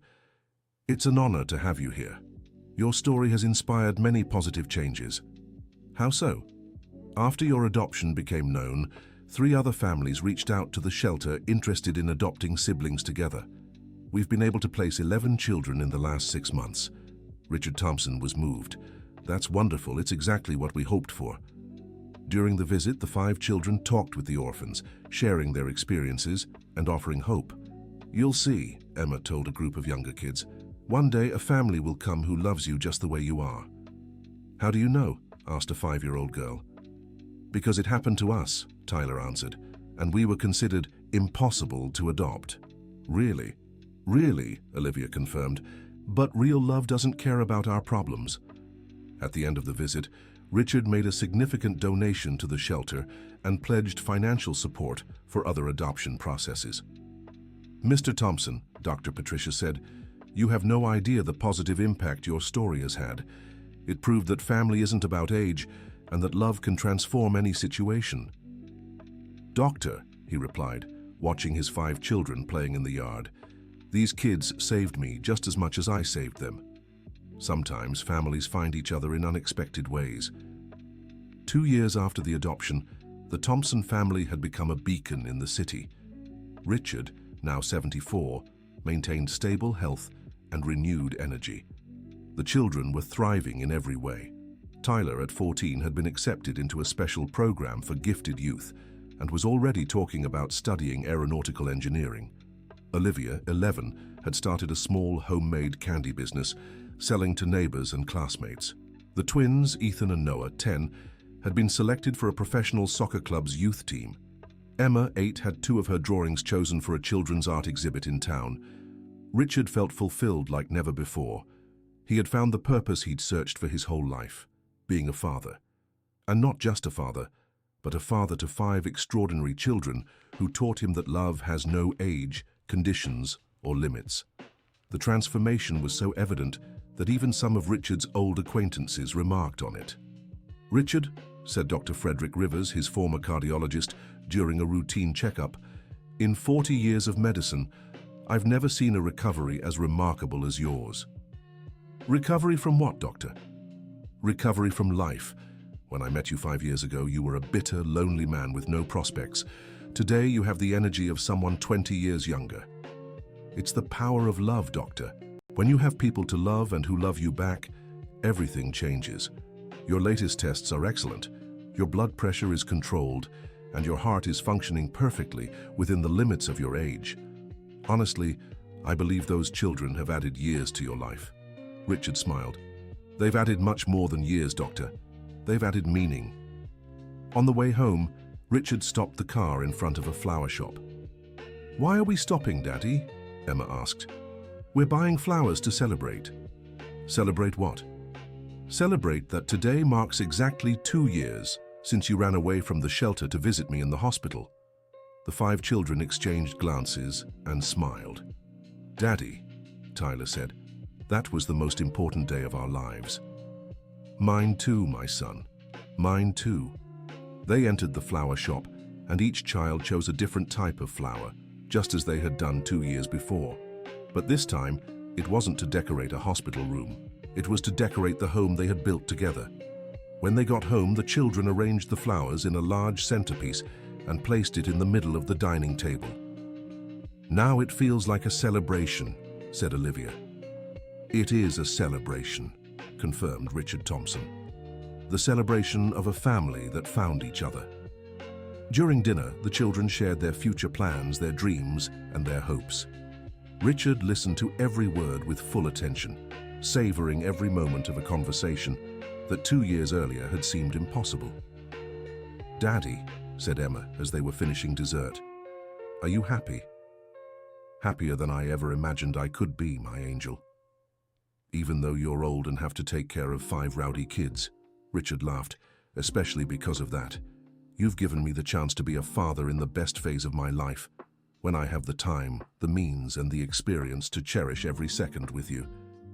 Speaker 1: "it's an honor to have you here. Your story has inspired many positive changes." "How so?" "After your adoption became known, 3 other families reached out to the shelter interested in adopting siblings together. We've been able to place 11 children in the last 6 months." Richard Thompson was moved. "That's wonderful. It's exactly what we hoped for." During the visit, the 5 children talked with the orphans, sharing their experiences and offering hope. "You'll see," Emma told a group of younger kids. "One day a family will come who loves you just the way you are." "How do you know?" asked a 5-year-old girl. "Because it happened to us," Tyler answered, "and we were considered impossible to adopt." "Really?" "Really," Olivia confirmed, "but real love doesn't care about our problems." At the end of the visit, Richard made a significant donation to the shelter and pledged financial support for other adoption processes. "Mr. Thompson," Dr. Patricia said, "you have no idea the positive impact your story has had. It proved that family isn't about age and that love can transform any situation." "Doctor," he replied, watching his 5 children playing in the yard, "these kids saved me just as much as I saved them." Sometimes families find each other in unexpected ways. 2 years after the adoption, the Thompson family had become a beacon in the city. Richard, now 74, maintained stable health and renewed energy. The children were thriving in every way. Tyler, at 14, had been accepted into a special program for gifted youth and was already talking about studying aeronautical engineering. Olivia, 11, had started a small homemade candy business, selling to neighbors and classmates. The twins, Ethan and Noah, 10, had been selected for a professional soccer club's youth team. Emma, 8, had 2 of her drawings chosen for a children's art exhibit in town. Richard felt fulfilled like never before. He had found the purpose he'd searched for his whole life, being a father. And not just a father, but a father to 5 extraordinary children who taught him that love has no age, conditions, or limits. The transformation was so evident that even some of Richard's old acquaintances remarked on it. "Richard," said Dr. Frederick Rivers, his former cardiologist, during a routine checkup, "in 40 years of medicine, I've never seen a recovery as remarkable as yours." "Recovery from what, doctor?" "Recovery from life. When I met you 5 years ago, you were a bitter, lonely man with no prospects. Today, you have the energy of someone 20 years younger. It's the power of love, Doctor. When you have people to love and who love you back, everything changes. Your latest tests are excellent. Your blood pressure is controlled, and your heart is functioning perfectly within the limits of your age. Honestly, I believe those children have added years to your life. Richard smiled. They've added much more than years, Doctor. They've added meaning. On the way home, Richard stopped the car in front of a flower shop. Why are we stopping, Daddy? Emma asked. We're buying flowers to celebrate. Celebrate what? Celebrate that today marks exactly 2 years since you ran away from the shelter to visit me in the hospital. The 5 children exchanged glances and smiled. Daddy, Tyler said, that was the most important day of our lives. Mine too, my son. Mine too. They entered the flower shop, and each child chose a different type of flower, just as they had done 2 years before. But this time, it wasn't to decorate a hospital room. It was to decorate the home they had built together. When they got home, the children arranged the flowers in a large centerpiece and placed it in the middle of the dining table. Now it feels like a celebration, said Olivia. It is a celebration, confirmed Richard Thompson. The celebration of a family that found each other. During dinner, the children shared their future plans, their dreams, and their hopes. Richard listened to every word with full attention, savoring every moment of a conversation that 2 years earlier had seemed impossible. Daddy, said Emma as they were finishing dessert, are you happy? Happier than I ever imagined I could be, my angel. Even though you're old and have to take care of 5 rowdy kids, Richard laughed, especially because of that. You've given me the chance to be a father in the best phase of my life, when I have the time, the means, and the experience to cherish every second with you.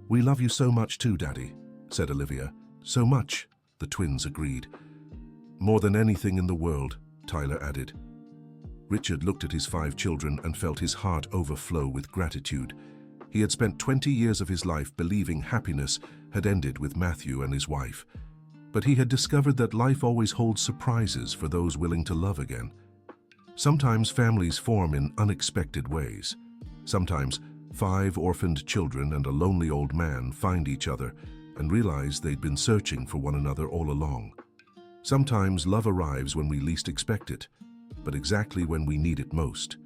Speaker 1: We love you so much too, Daddy, said Olivia. So much, the twins agreed. More than anything in the world, Tyler added. Richard looked at his 5 children and felt his heart overflow with gratitude. He had spent 20 years of his life believing happiness had ended with Matthew and his wife. But he had discovered that life always holds surprises for those willing to love again. Sometimes families form in unexpected ways. Sometimes 5 orphaned children and a lonely old man find each other and realize they'd been searching for one another all along. Sometimes love arrives when we least expect it, but exactly when we need it most.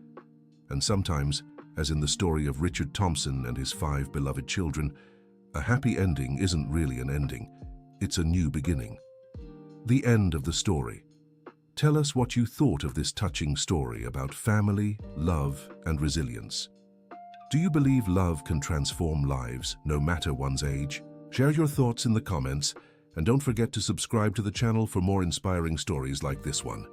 Speaker 1: And sometimes, as in the story of Richard Thompson and his 5 beloved children, a happy ending isn't really an ending, it's a new beginning. The end of the story. Tell us what you thought of this touching story about family, love, and resilience. Do you believe love can transform lives, no matter one's age? Share your thoughts in the comments, and don't forget to subscribe to the channel for more inspiring stories like this one.